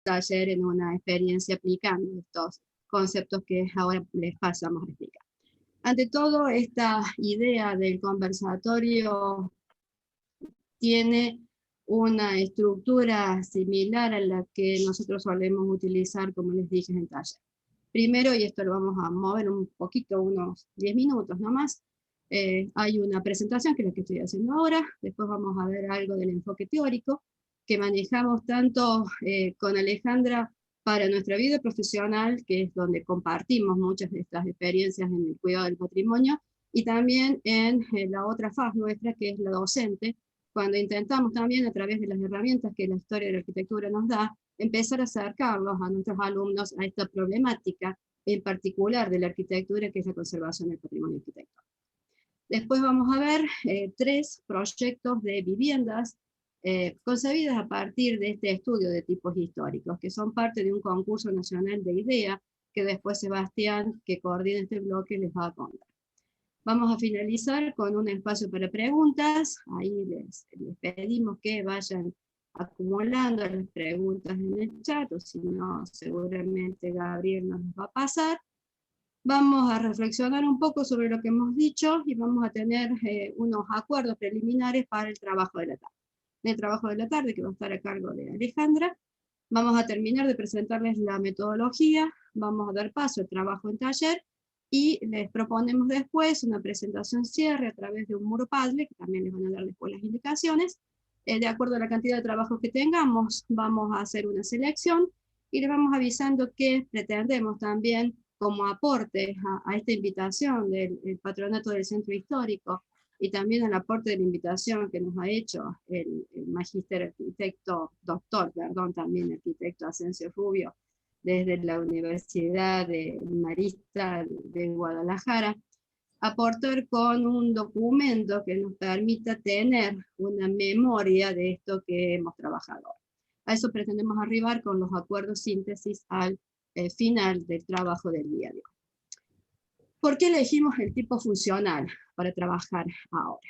taller en una experiencia aplicando estos conceptos que ahora les pasamos a explicar. Ante todo, esta idea del conversatorio tiene una estructura similar a la que nosotros solemos utilizar, como les dije, en taller. Primero, y esto lo vamos a mover un poquito, unos 10 minutos nomás, hay una presentación, que es la que estoy haciendo ahora, después vamos a ver algo del enfoque teórico, que manejamos tanto con Alejandra para nuestra vida profesional, que es donde compartimos muchas de estas experiencias en el cuidado del patrimonio, y también en la otra faz nuestra, que es la docente, cuando intentamos también a través de las herramientas que la historia de la arquitectura nos da, empezar a acercarlos a nuestros alumnos a esta problemática en particular de la arquitectura, que es la conservación del patrimonio arquitectónico. Después vamos a ver 3 proyectos de viviendas concebidas a partir de este estudio de tipos históricos, que son parte de un concurso nacional de idea, que después Sebastián, que coordina este bloque, les va a contar. Vamos a finalizar con un espacio para preguntas. Ahí les pedimos que vayan acumulando las preguntas en el chat, o si no, seguramente Gabriel nos las va a pasar. Vamos a reflexionar un poco sobre lo que hemos dicho y vamos a tener unos acuerdos preliminares para el trabajo de la tarde. En el trabajo de la tarde, que va a estar a cargo de Alejandra, vamos a terminar de presentarles la metodología, vamos a dar paso al trabajo en taller, y les proponemos después una presentación cierre a través de un muro Padlet, que también les van a dar después las indicaciones. De acuerdo a la cantidad de trabajos que tengamos, vamos a hacer una selección, y les vamos avisando que pretendemos también, como aporte a esta invitación del patronato del centro histórico, y también al aporte de la invitación que nos ha hecho el magíster arquitecto, doctor, perdón, también arquitecto Asensio Rubio, desde la Universidad de Marista de Guadalajara, aportar con un documento que nos permita tener una memoria de esto que hemos trabajado. A eso pretendemos arribar con los acuerdos síntesis al final del trabajo del día de hoy. ¿Por qué elegimos el tipo funcional para trabajar ahora?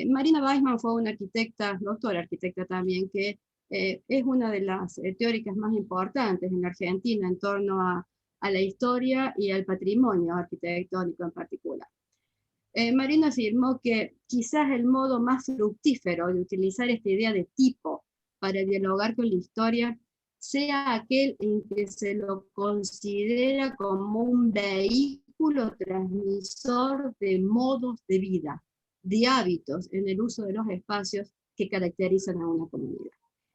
Marina Weissman fue una arquitecta, doctora arquitecta también, que es una de las teóricas más importantes en la Argentina en torno a la historia y al patrimonio arquitectónico en particular. Marina afirmó que quizás el modo más fructífero de utilizar esta idea de tipo para dialogar con la historia sea aquel en que se lo considera como un vehículo transmisor de modos de vida, de hábitos en el uso de los espacios que caracterizan a una comunidad.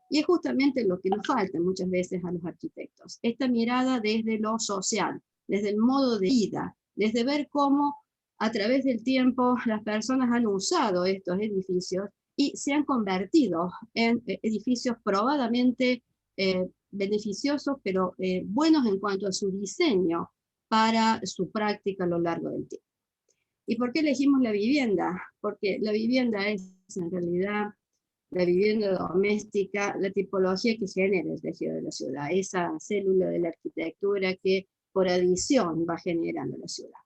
Y es justamente lo que nos falta muchas veces a los arquitectos, esta mirada desde lo social, desde el modo de vida, desde ver cómo a través del tiempo las personas han usado estos edificios y se han convertido en edificios probadamente beneficiosos, pero buenos en cuanto a su diseño para su práctica a lo largo del tiempo. ¿Y por qué elegimos la vivienda? Porque la vivienda es en realidad la vivienda doméstica, la tipología que genera el tejido de la ciudad, esa célula de la arquitectura que por adición va generando la ciudad.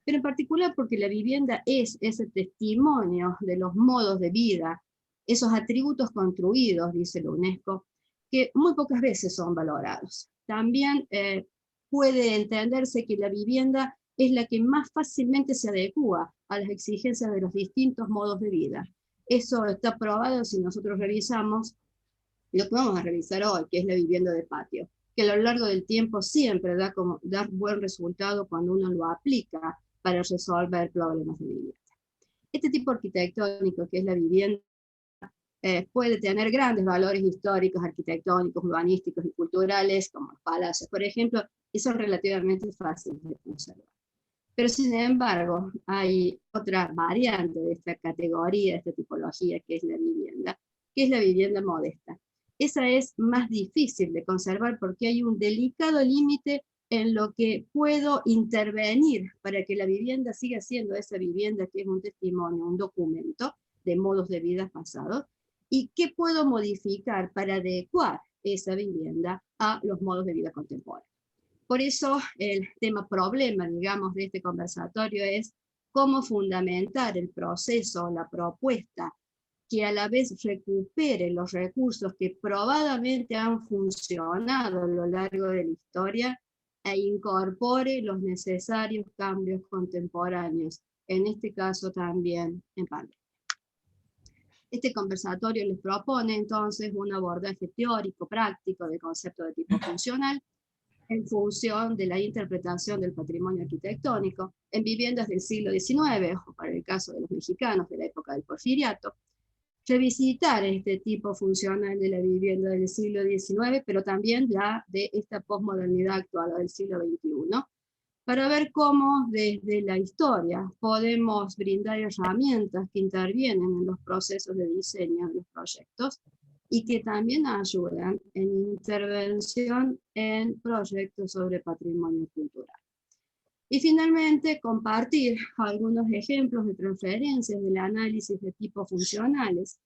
Pero en particular porque la vivienda es ese testimonio de los modos de vida, esos atributos construidos, dice la UNESCO, que muy pocas veces son valorados. También puede entenderse que la vivienda es la que más fácilmente se adecua a las exigencias de los distintos modos de vida. Eso está probado si nosotros revisamos lo que vamos a revisar hoy, que es la vivienda de patio, que a lo largo del tiempo siempre da buen resultado cuando uno lo aplica para resolver problemas de vivienda. Este tipo arquitectónico, que es la vivienda, puede tener grandes valores históricos, arquitectónicos, urbanísticos y culturales, como los palacios, por ejemplo, y son relativamente fáciles de conservar. Pero sin embargo, hay otra variante de esta categoría, de esta tipología, que es la vivienda modesta. Esa es más difícil de conservar porque hay un delicado límite en lo que puedo intervenir para que la vivienda siga siendo esa vivienda que es un testimonio, un documento de modos de vida pasados, y qué puedo modificar para adecuar esa vivienda a los modos de vida contemporáneos. Por eso el tema problema, digamos, de este conversatorio es cómo fundamentar el proceso, la propuesta que a la vez recupere los recursos que probadamente han funcionado a lo largo de la historia e incorpore los necesarios cambios contemporáneos, en este caso también en pandemia. Este conversatorio les propone entonces un abordaje teórico práctico del concepto de tipo funcional en función de la interpretación del patrimonio arquitectónico en viviendas del siglo XIX, o para el caso de los mexicanos de la época del Porfiriato, revisitar este tipo funcional de la vivienda del siglo XIX, pero también la de esta posmodernidad actual del siglo XXI, para ver cómo desde la historia podemos brindar herramientas que intervienen en los procesos de diseño de los proyectos y que también ayudan en intervención en proyectos sobre patrimonio cultural. Y finalmente, compartir algunos ejemplos de transferencias del análisis de tipos funcionales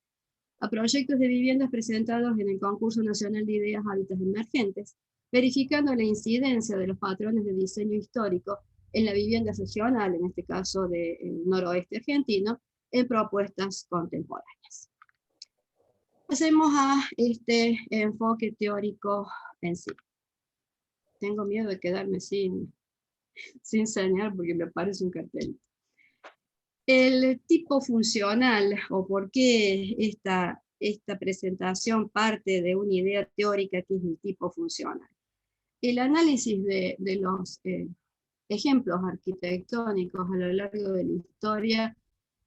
a proyectos de viviendas presentados en el Concurso Nacional de Ideas Hábitats Emergentes, verificando la incidencia de los patrones de diseño histórico en la vivienda regional, en este caso del noroeste argentino, en propuestas contemporáneas. Pasemos a este enfoque teórico en sí. Tengo miedo de quedarme sin señal porque me parece un cartel. El tipo funcional, o por qué esta presentación parte de una idea teórica que es el tipo funcional. El análisis de los ejemplos arquitectónicos a lo largo de la historia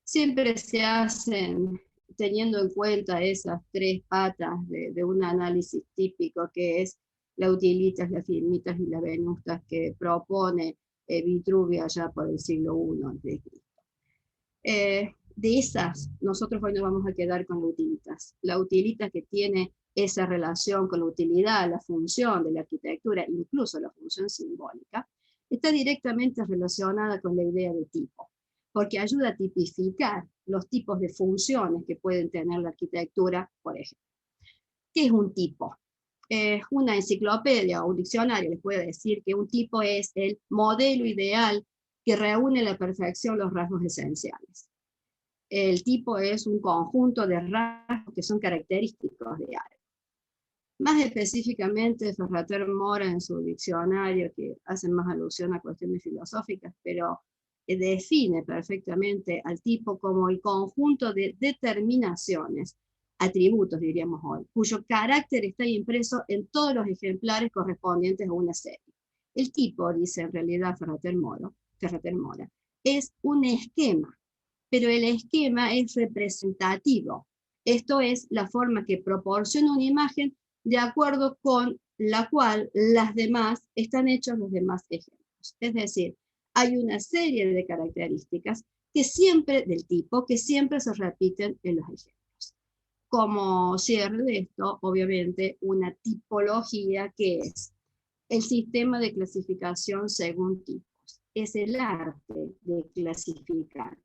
siempre se hacen teniendo en cuenta esas tres patas de un análisis típico, que es la utilitas, la firmitas y la venustas, que propone Vitruvio allá por el siglo I a.C. De esas, nosotros hoy nos vamos a quedar con la utilitas. La utilitas que tiene esa relación con la utilidad, la función de la arquitectura, incluso la función simbólica, está directamente relacionada con la idea de tipo, porque ayuda a tipificar los tipos de funciones que pueden tener la arquitectura, por ejemplo. ¿Qué es un tipo? Una enciclopedia o un diccionario les puede decir que un tipo es el modelo ideal que reúne a la perfección los rasgos esenciales. El tipo es un conjunto de rasgos que son característicos de algo. Más específicamente, Ferrater Mora en su diccionario, que hace más alusión a cuestiones filosóficas, pero define perfectamente al tipo como el conjunto de determinaciones, atributos diríamos hoy, cuyo carácter está impreso en todos los ejemplares correspondientes a una serie. El tipo, dice en realidad Ferrater Mora, es un esquema, pero el esquema es representativo. Esto es la forma que proporciona una imagen de acuerdo con la cual las demás están hechos los demás ejemplos. Es decir, hay una serie de características que siempre, del tipo, que siempre se repiten en los ejemplos. Como cierre de esto, obviamente, una tipología que es el sistema de clasificación según tipos. Es el arte de clasificar,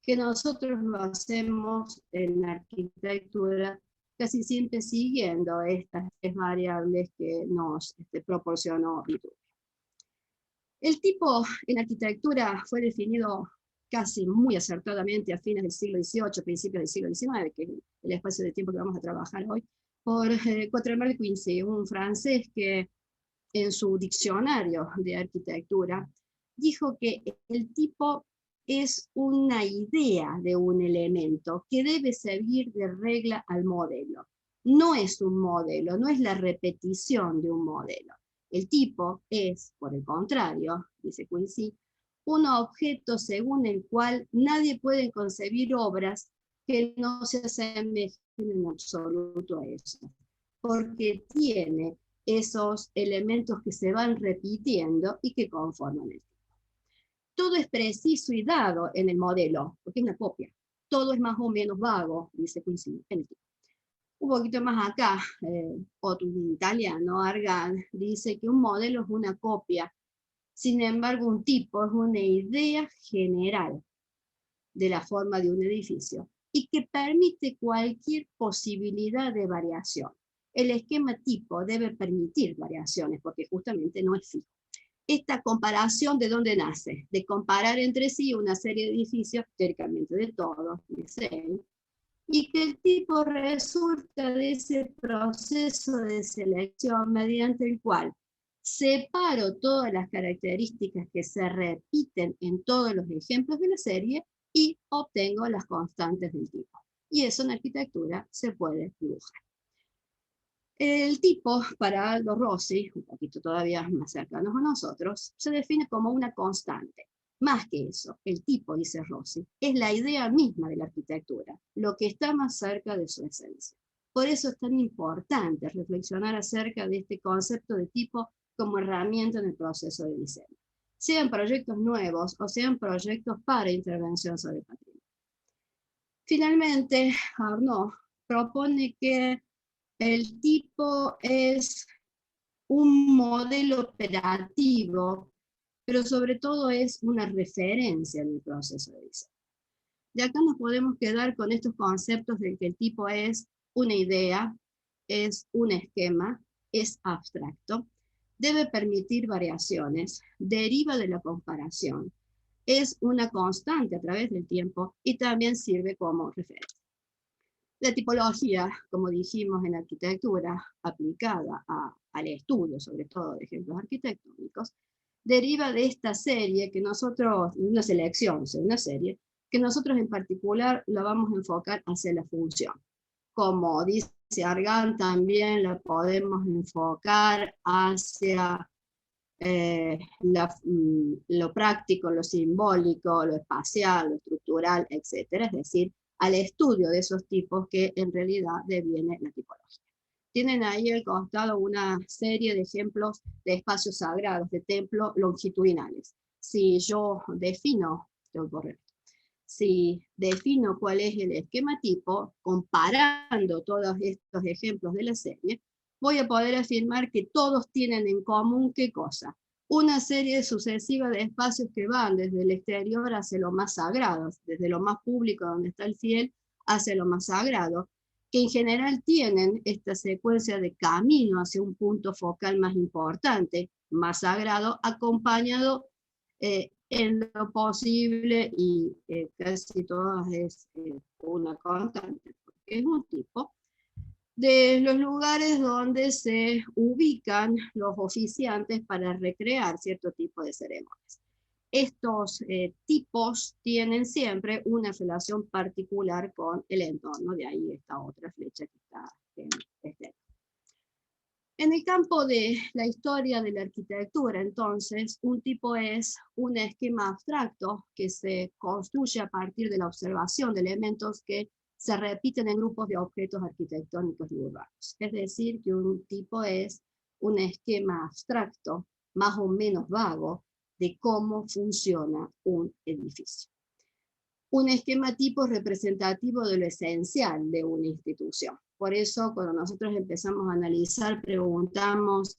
que nosotros lo hacemos en la arquitectura casi siempre siguiendo estas tres variables que nos proporcionó Vitruvio. El tipo en arquitectura fue definido casi muy acertadamente a fines del siglo XVIII, principios del siglo XIX, que es el espacio de tiempo que vamos a trabajar hoy, por Quatremère de Quincy, un francés que en su diccionario de arquitectura dijo que el tipo es una idea de un elemento que debe servir de regla al modelo. No es un modelo, no es la repetición de un modelo. El tipo es, por el contrario, dice Quincy, un objeto según el cual nadie puede concebir obras que no se asemejen en absoluto a eso, porque tiene esos elementos que se van repitiendo y que conforman el tipo. Todo es preciso y dado en el modelo, porque es una copia. Todo es más o menos vago, dice Quincy, en el tipo. Un poquito más acá, otro italiano, Argan, dice que un modelo es una copia, sin embargo un tipo es una idea general de la forma de un edificio y que permite cualquier posibilidad de variación. El esquema tipo debe permitir variaciones porque justamente no es fijo. Esta comparación, ¿de dónde nace? De comparar entre sí una serie de edificios, teóricamente de todos, dice él, y que el tipo resulta de ese proceso de selección mediante el cual separo todas las características que se repiten en todos los ejemplos de la serie y obtengo las constantes del tipo. Y eso en arquitectura se puede dibujar. El tipo, para Aldo Rossi, un poquito todavía más cercanos a nosotros, se define como una constante. Más que eso, el tipo, dice Rossi, es la idea misma de la arquitectura, lo que está más cerca de su esencia. Por eso es tan importante reflexionar acerca de este concepto de tipo como herramienta en el proceso de diseño, sean proyectos nuevos o sean proyectos para intervención sobre patrimonio. Finalmente, Arnaud propone que el tipo es un modelo operativo, pero sobre todo es una referencia en el proceso de diseño. De acá nos podemos quedar con estos conceptos de que el tipo es una idea, es un esquema, es abstracto, debe permitir variaciones, deriva de la comparación, es una constante a través del tiempo y también sirve como referencia. La tipología, como dijimos en arquitectura, aplicada al estudio, sobre todo de ejemplos arquitectónicos, deriva de esta serie que nosotros, una selección, una serie, que nosotros en particular la vamos a enfocar hacia la función. Como dice Argan, también la podemos enfocar hacia lo práctico, lo simbólico, lo espacial, lo estructural, etc. Es decir, al estudio de esos tipos que en realidad deviene la tipología. Tienen ahí al costado una serie de ejemplos de espacios sagrados, de templos longitudinales. Si yo defino, si defino cuál es el esquema tipo, comparando todos estos ejemplos de la serie, voy a poder afirmar que todos tienen en común, ¿qué cosa? Una serie sucesiva de espacios que van desde el exterior hacia lo más sagrado, desde lo más público donde está el fiel, hacia lo más sagrado, que en general tienen esta secuencia de camino hacia un punto focal más importante, más sagrado, acompañado en lo posible, y casi todas es una constante, porque es un tipo, de los lugares donde se ubican los oficiantes para recrear cierto tipo de ceremonias. Estos tipos tienen siempre una relación particular con el entorno, de ahí esta otra flecha que está en este. En el campo de la historia de la arquitectura, entonces, un tipo es un esquema abstracto que se construye a partir de la observación de elementos que se repiten en grupos de objetos arquitectónicos y urbanos. Es decir, que un tipo es un esquema abstracto, más o menos vago, de cómo funciona un edificio. Un esquema tipo representativo de lo esencial de una institución. Por eso, cuando nosotros empezamos a analizar, preguntamos,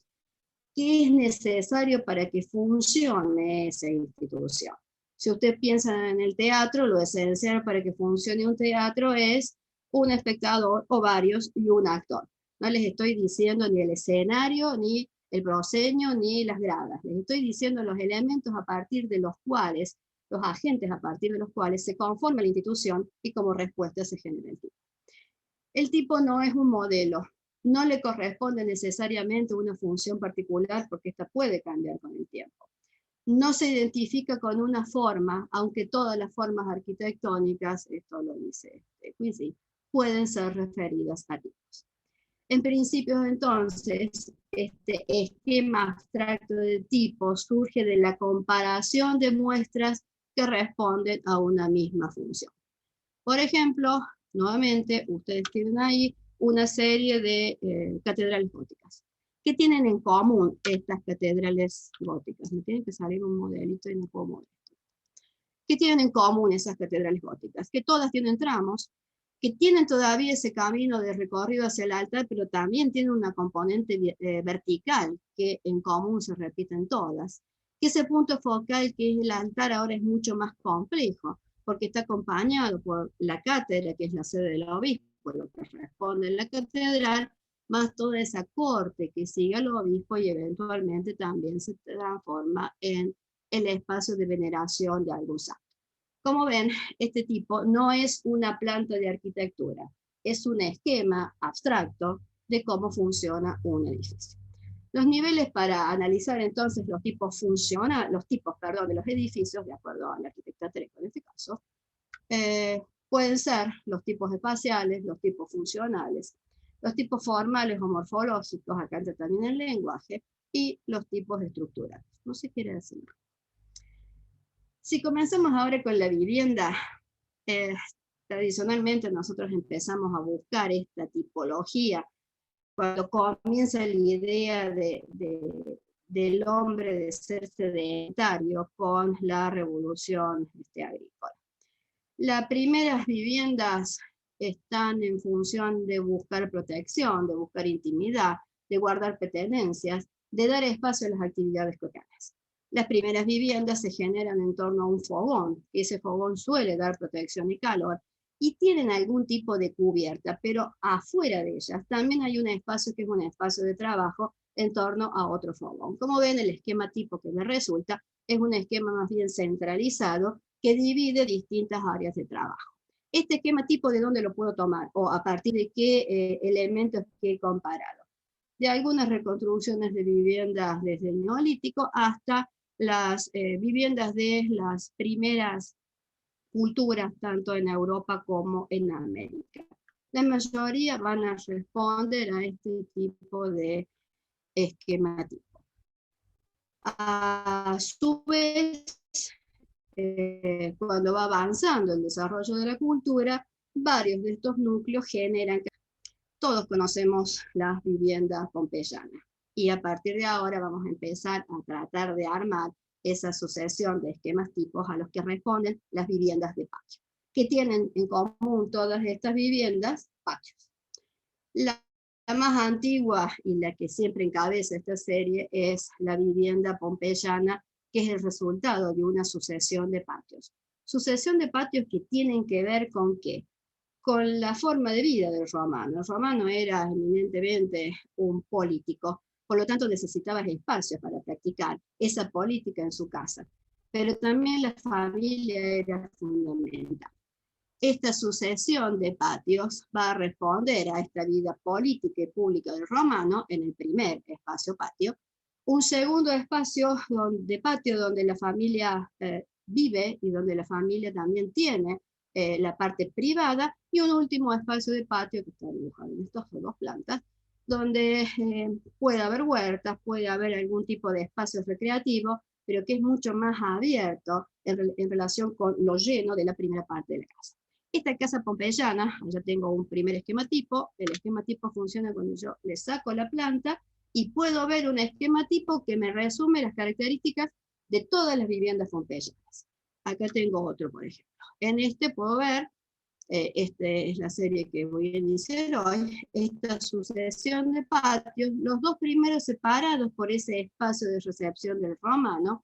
¿qué es necesario para que funcione esa institución? Si usted piensa en el teatro, lo esencial para que funcione un teatro es un espectador o varios y un actor. No les estoy diciendo ni el escenario, ni el proscenio, ni las gradas. Les estoy diciendo los elementos a partir de los cuales, los agentes a partir de los cuales se conforma la institución y como respuesta se genera el tipo. El tipo no es un modelo, no le corresponde necesariamente una función particular porque esta puede cambiar con el tiempo. No se identifica con una forma, aunque todas las formas arquitectónicas, esto lo dice Quincy, pueden ser referidas a tipos. En principio, entonces, este esquema abstracto de tipos surge de la comparación de muestras que responden a una misma función. Por ejemplo, nuevamente, ustedes tienen ahí una serie de catedrales góticas. ¿Qué tienen en común estas catedrales góticas? Me tiene que salir un modelito y no puedo mover. ¿Qué tienen en común esas catedrales góticas? Que todas tienen tramos, que tienen todavía ese camino de recorrido hacia el altar, pero también tienen una componente vertical que en común se repiten todas. Que ese punto focal que es el altar ahora es mucho más complejo, porque está acompañado por la cátedra, que es la sede del obispo, lo que responde en la catedral, más toda esa corte que sigue al obispo y eventualmente también se transforma en el espacio de veneración de algún santo. Como ven, este tipo no es una planta de arquitectura, es un esquema abstracto de cómo funciona un edificio. Los niveles para analizar entonces los tipos de los edificios, de acuerdo a la arquitecta Treco en este caso, pueden ser los tipos espaciales, los tipos funcionales, los tipos formales o morfológicos, acá entra también el lenguaje, y los tipos estructurales. No se quiere decir nada. Si comenzamos ahora con la vivienda, tradicionalmente nosotros empezamos a buscar esta tipología cuando comienza la idea del hombre de ser sedentario con la revolución agrícola. Las primeras viviendas están en función de buscar protección, de buscar intimidad, de guardar pertenencias, de dar espacio a las actividades cotidianas. Las primeras viviendas se generan en torno a un fogón, y ese fogón suele dar protección y calor, y tienen algún tipo de cubierta, pero afuera de ellas también hay un espacio que es un espacio de trabajo en torno a otro fogón. Como ven, el esquema tipo que me resulta es un esquema más bien centralizado que divide distintas áreas de trabajo. Este esquema tipo, ¿de dónde lo puedo tomar? O a partir de qué elementos que he comparado. De algunas reconstrucciones de viviendas desde el Neolítico hasta las viviendas de las primeras culturas, tanto en Europa como en América. La mayoría van a responder a este tipo de esquema tipo. A su vez, cuando va avanzando el desarrollo de la cultura, varios de estos núcleos generan, todos conocemos las viviendas pompeyanas, y a partir de ahora vamos a empezar a tratar de armar esa sucesión de esquemas tipos a los que responden las viviendas de patio, que tienen en común todas estas viviendas patios. La más antigua y la que siempre encabeza esta serie es la vivienda pompeyana, que es el resultado de una sucesión de patios. Sucesión de patios que tienen que ver con ¿qué? Con la forma de vida del romano. El romano era eminentemente un político, por lo tanto necesitaba espacios para practicar esa política en su casa. Pero también la familia era fundamental. Esta sucesión de patios va a responder a esta vida política y pública del romano en el primer espacio patio. Un segundo espacio de patio donde la familia vive y donde la familia también tiene la parte privada, y un último espacio de patio que está dibujado en estas dos plantas, donde puede haber huertas, puede haber algún tipo de espacio recreativo, pero que es mucho más abierto en relación con lo lleno de la primera parte de la casa. Esta casa pompeyana, ya tengo un primer esquema tipo. El esquema tipo funciona cuando yo le saco la planta y puedo ver un esquema tipo que me resume las características de todas las viviendas pompeyanas. Acá tengo otro, por ejemplo. En este puedo ver, esta es la serie que voy a iniciar hoy, esta sucesión de patios, los dos primeros separados por ese espacio de recepción del romano,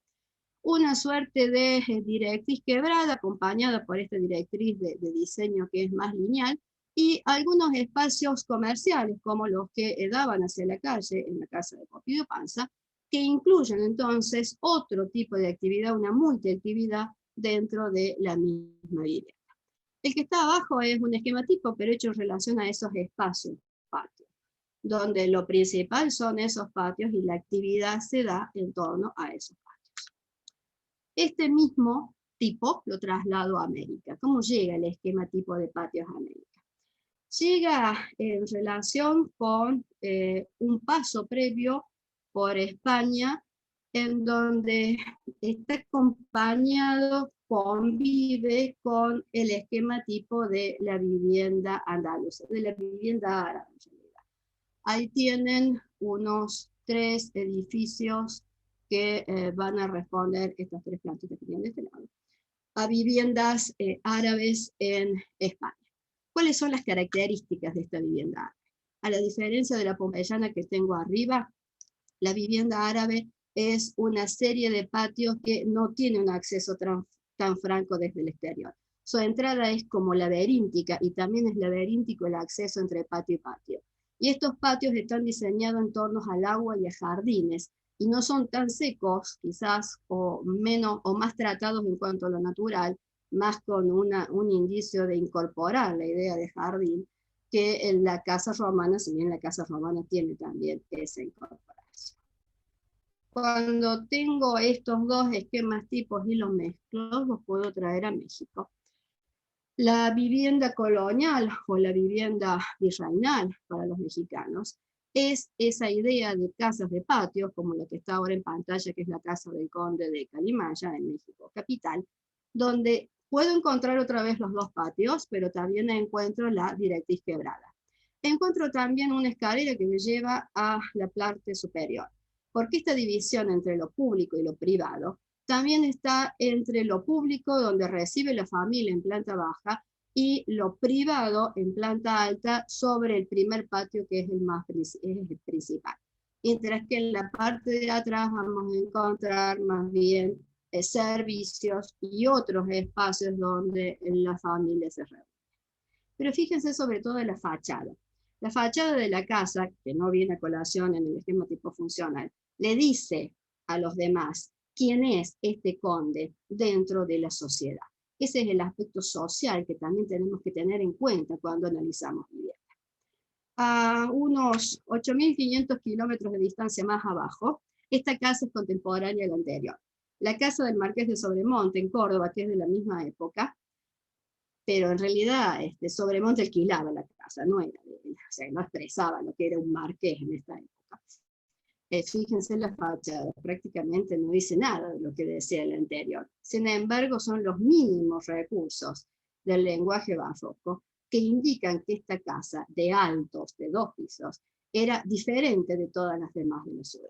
una suerte de directriz quebrada, acompañada por esta directriz de diseño que es más lineal, y algunos espacios comerciales, como los que daban hacia la calle, en la casa de Pompidio Panza, que incluyen entonces otro tipo de actividad, una multiactividad dentro de la misma vivienda. El que está abajo es un esquema tipo, pero hecho en relación a esos espacios, patios, donde lo principal son esos patios y la actividad se da en torno a esos patios. Este mismo tipo lo traslado a América. ¿Cómo llega el esquema tipo de patios a América? Llega en relación con un paso previo por España, en donde está acompañado, convive con el esquema tipo de la vivienda andaluza, de la vivienda árabe. Ahí tienen unos 3 edificios que van a responder, estas 3 plantas que tienen de este lado, a viviendas árabes en España. ¿Cuáles son las características de esta vivienda árabe? A la diferencia de la pompeyana que tengo arriba, la vivienda árabe es una serie de patios que no tiene un acceso tan franco desde el exterior. Su entrada es como laberíntica, y también es laberíntico el acceso entre patio y patio. Y estos patios están diseñados en torno al agua y a jardines, y no son tan secos, quizás, o más tratados en cuanto a lo natural, más con un indicio de incorporar la idea de jardín, que en la casa romana, si bien la casa romana tiene también esa incorporación. Cuando tengo estos dos esquemas tipos y los mezclo, los puedo traer a México. La vivienda colonial o la vivienda virreinal para los mexicanos es esa idea de casas de patios, como la que está ahora en pantalla, que es la casa del conde de Calimaya en México capital, donde puedo encontrar otra vez los dos patios, pero también encuentro la directriz quebrada. Encuentro también una escalera que me lleva a la parte superior, porque esta división entre lo público y lo privado también está entre lo público, donde recibe la familia en planta baja, y lo privado en planta alta sobre el primer patio, que es el principal. Mientras que en la parte de atrás vamos a encontrar más bien servicios y otros espacios donde la familia se reúne. Pero fíjense sobre todo en la fachada. La fachada de la casa, que no viene a colación en el esquema tipo funcional, le dice a los demás quién es este conde dentro de la sociedad. Ese es el aspecto social que también tenemos que tener en cuenta cuando analizamos vivienda. A unos 8.500 kilómetros de distancia más abajo, esta casa es contemporánea a la anterior. La casa del Marqués de Sobremonte en Córdoba, que es de la misma época, pero en realidad Sobremonte alquilaba la casa, no era de él, o sea, no expresaba lo que era un marqués en esta época. Fíjense la fachada, prácticamente no dice nada de lo que decía el anterior. Sin embargo, son los mínimos recursos del lenguaje barroco que indican que esta casa de altos, de 2 pisos, era diferente de todas las demás de la ciudad.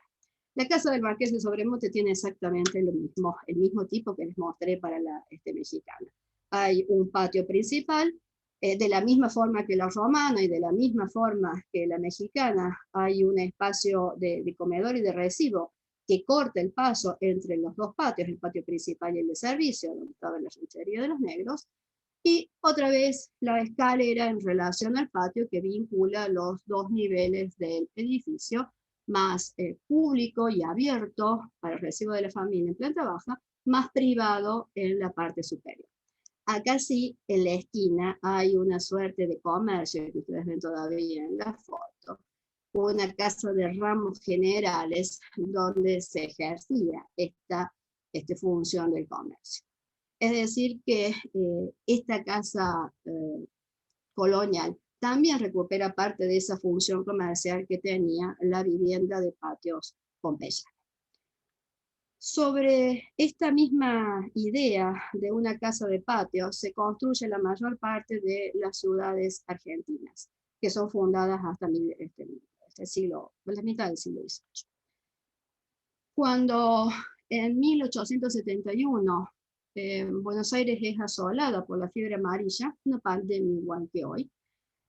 La casa del Marqués de Sobremonte tiene exactamente lo mismo, el mismo tipo que les mostré para la mexicana. Hay un patio principal, de la misma forma que la romana y de la misma forma que la mexicana, hay un espacio de comedor y de recibo que corta el paso entre los dos patios, el patio principal y el de servicio, donde estaba la ranchería de los negros, y otra vez la escalera en relación al patio que vincula los dos niveles del edificio, más público y abierto para el recibo de la familia en planta baja, más privado en la parte superior. Acá sí, en la esquina, hay una suerte de comercio que ustedes ven todavía en la foto, una casa de ramos generales donde se ejercía esta función del comercio. Es decir que esta casa colonial también recupera parte de esa función comercial que tenía la vivienda de patios pompeyanos. Sobre esta misma idea de una casa de patio se construye la mayor parte de las ciudades argentinas, que son fundadas hasta la mitad del siglo XVIII. Cuando en 1871 Buenos Aires es asolada por la fiebre amarilla, una pandemia igual que hoy,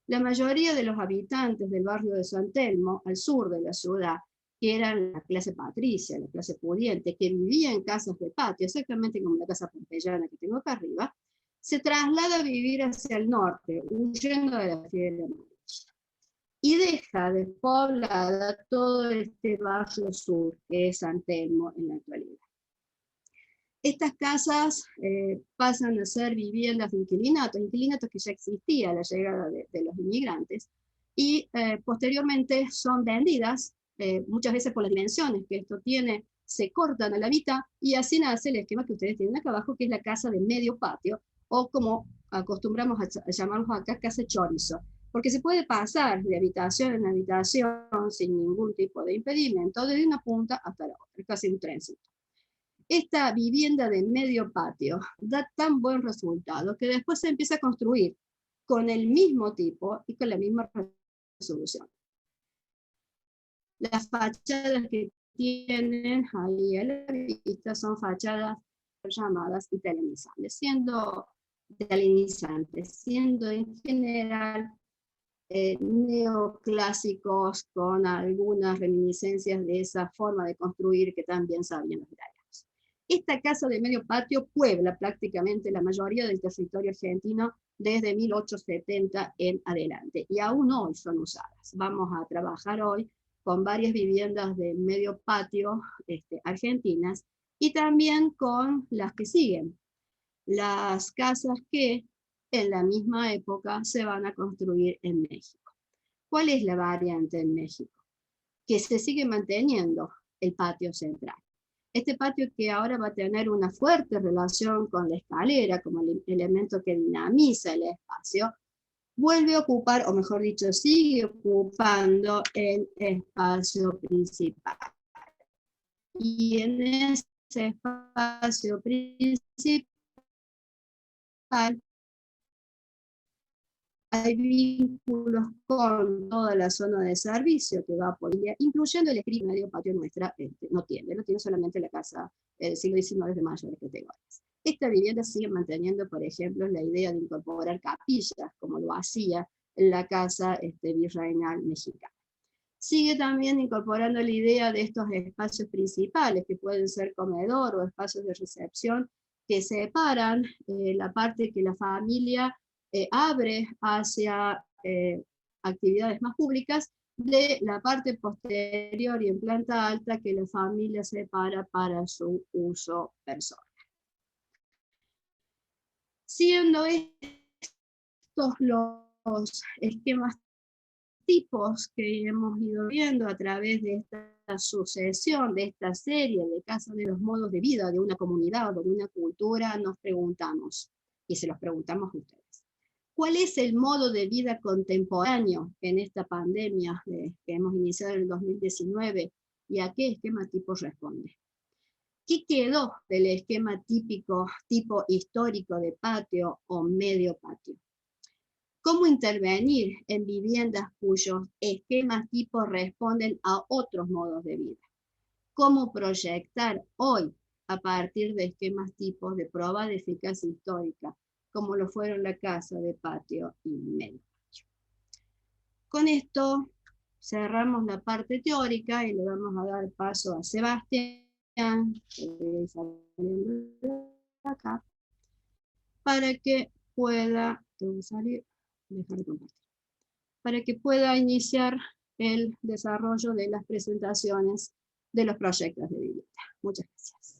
la mayoría de los habitantes del barrio de San Telmo, al sur de la ciudad, que eran la clase patricia, la clase pudiente, que vivía en casas de patio, exactamente como la casa pompeyana que tengo acá arriba, se traslada a vivir hacia el norte, huyendo de la fiebre amarilla. Y deja despoblada todo este barrio sur, que es San Telmo en la actualidad. Estas casas pasan a ser viviendas de inquilinatos que ya existía a la llegada de los inmigrantes, y posteriormente son vendidas, muchas veces por las dimensiones que esto tiene, se cortan a la mitad, y así nace el esquema que ustedes tienen acá abajo, que es la casa de medio patio, o como acostumbramos a llamarlos acá, casa chorizo, porque se puede pasar de habitación en habitación sin ningún tipo de impedimento, desde una punta hasta la otra, es casi un trencito. Esta vivienda de medio patio da tan buen resultado que después se empieza a construir con el mismo tipo y con la misma resolución. Las fachadas que tienen ahí a la vista son fachadas llamadas italinizantes, siendo en general neoclásicos con algunas reminiscencias de esa forma de construir que también sabían los italianos. Esta casa de medio patio puebla prácticamente la mayoría del territorio argentino desde 1870 en adelante, y aún hoy son usadas. Vamos a trabajar hoy con varias viviendas de medio patio argentinas, y también con las que siguen. las casas que en la misma época se van a construir en México. ¿Cuál es la variante en México? Que se sigue manteniendo el patio central. Este patio que ahora va a tener una fuerte relación con la escalera como el elemento que dinamiza el espacio, vuelve a ocupar, o mejor dicho, sigue ocupando el espacio principal. Y en ese espacio principal hay vínculos con toda la zona de servicio que va por India, incluyendo el escrito medio patio nuestra, no tiene solamente la casa del siglo XIX de mayores categorías. Esta vivienda sigue manteniendo, por ejemplo, la idea de incorporar capillas, como lo hacía en la casa virreinal mexicana. Sigue también incorporando la idea de estos espacios principales, que pueden ser comedor o espacios de recepción, que separan la parte que la familia abre hacia actividades más públicas de la parte posterior y en planta alta que la familia separa para su uso personal. Siendo estos los esquemas tipos que hemos ido viendo a través de esta sucesión, de esta serie de casas de los modos de vida de una comunidad o de una cultura, nos preguntamos, y se los preguntamos a ustedes, ¿cuál es el modo de vida contemporáneo en esta pandemia que hemos iniciado en el 2019 y a qué esquema tipo responde? ¿Qué quedó del esquema típico, tipo histórico de patio o medio patio? ¿Cómo intervenir en viviendas cuyos esquemas tipo responden a otros modos de vida? ¿Cómo proyectar hoy a partir de esquemas tipos de prueba de eficacia histórica, como lo fueron la casa de patio y medio patio? Con esto cerramos la parte teórica y le vamos a dar paso a Sebastián, acá, para que pueda salir, dejar de compartir, para que pueda iniciar el desarrollo de las presentaciones de los proyectos de vivienda. Muchas gracias.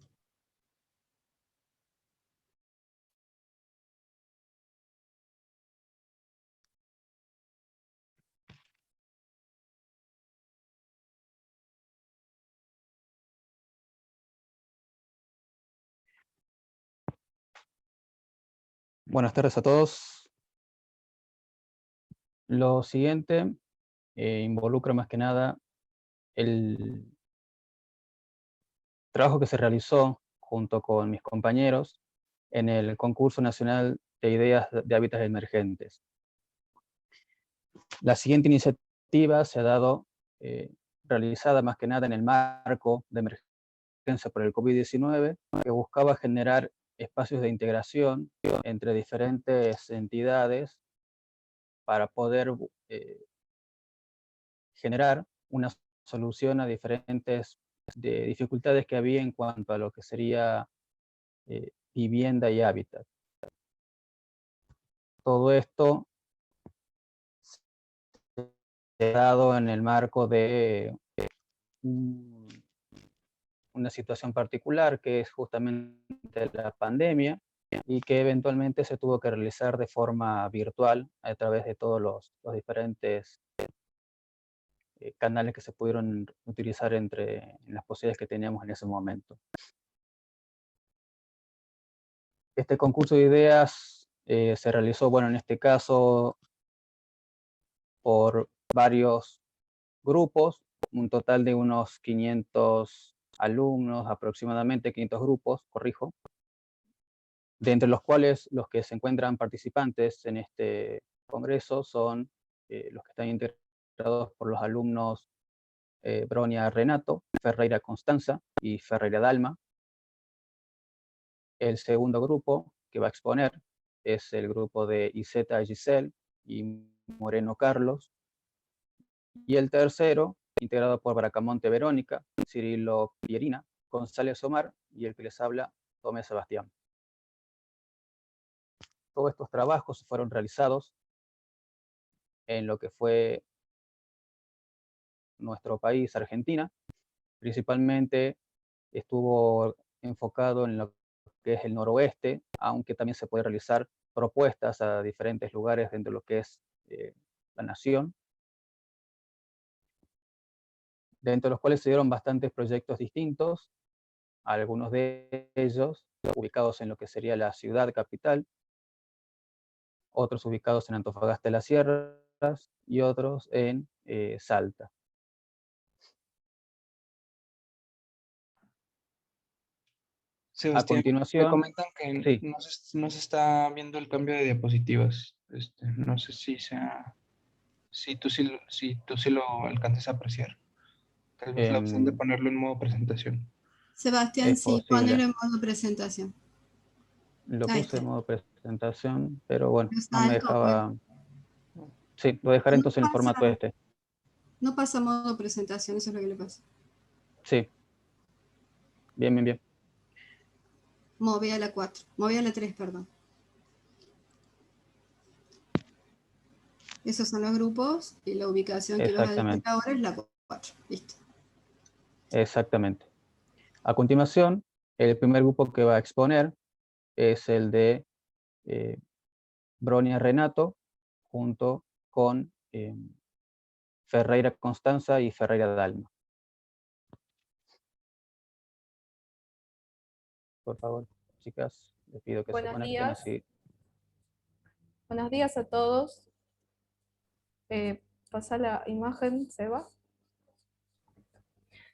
Buenas tardes a todos. Lo siguiente involucra más que nada el trabajo que se realizó junto con mis compañeros en el Concurso Nacional de Ideas de Hábitats Emergentes. La siguiente iniciativa se ha dado realizada más que nada en el marco de emergencia por el COVID-19, que buscaba generar espacios de integración entre diferentes entidades para poder generar una solución a diferentes dificultades que había en cuanto a lo que sería vivienda y hábitat. Todo esto se ha dado en el marco de una situación particular que es justamente la pandemia y que eventualmente se tuvo que realizar de forma virtual a través de todos los diferentes canales que se pudieron utilizar en las posibilidades que teníamos en ese momento. Este concurso de ideas se realizó, bueno, en este caso por varios grupos, un total de unos 500 alumnos, aproximadamente 500 grupos, corrijo, de entre los cuales los que se encuentran participantes en este congreso son los que están integrados por los alumnos Bronia Renato, Ferreira Constanza y Ferreira Dalma. El segundo grupo que va a exponer es el grupo de Iseta Giselle y Moreno Carlos. Y el tercero, integrado por Bracamonte Verónica, Cirilo Pierina, González Omar y el que les habla, Tomé Sebastián. Todos estos trabajos fueron realizados en lo que fue nuestro país, Argentina. Principalmente estuvo enfocado en lo que es el noroeste, aunque también se puede realizar propuestas a diferentes lugares dentro de lo que es la nación, dentro de los cuales se dieron bastantes proyectos distintos, algunos de ellos ubicados en lo que sería la ciudad capital, otros ubicados en Antofagasta de las Sierras y otros en Salta. A Sebastián, me continuación, comentan que sí, no se está viendo el cambio de diapositivas. No sé si tú sí lo alcances a apreciar. Tal vez la opción de ponerlo en modo presentación. Sebastián, es sí, ponelo posible. en modo presentación. Lo Ahí puse está. en modo presentación, pero bueno, no me Salto, pues. dejaba. Sí, lo dejaré No entonces en el formato pasa, este. no pasa modo presentación, eso es lo que le pasa. Sí, bien, bien, bien. Moví a la 4, moví a la 3, perdón. Esos son los grupos y la ubicación que vas a decir Exactamente, ahora es la 4. Listo. exactamente. A continuación, el primer grupo que va a exponer es el de Bronia Renato, junto con Ferreira Constanza y Ferreira Dalma. Por favor, chicas, les pido que se Buenos conecten días. así. Buenos días a todos. Pasa la imagen, Seba.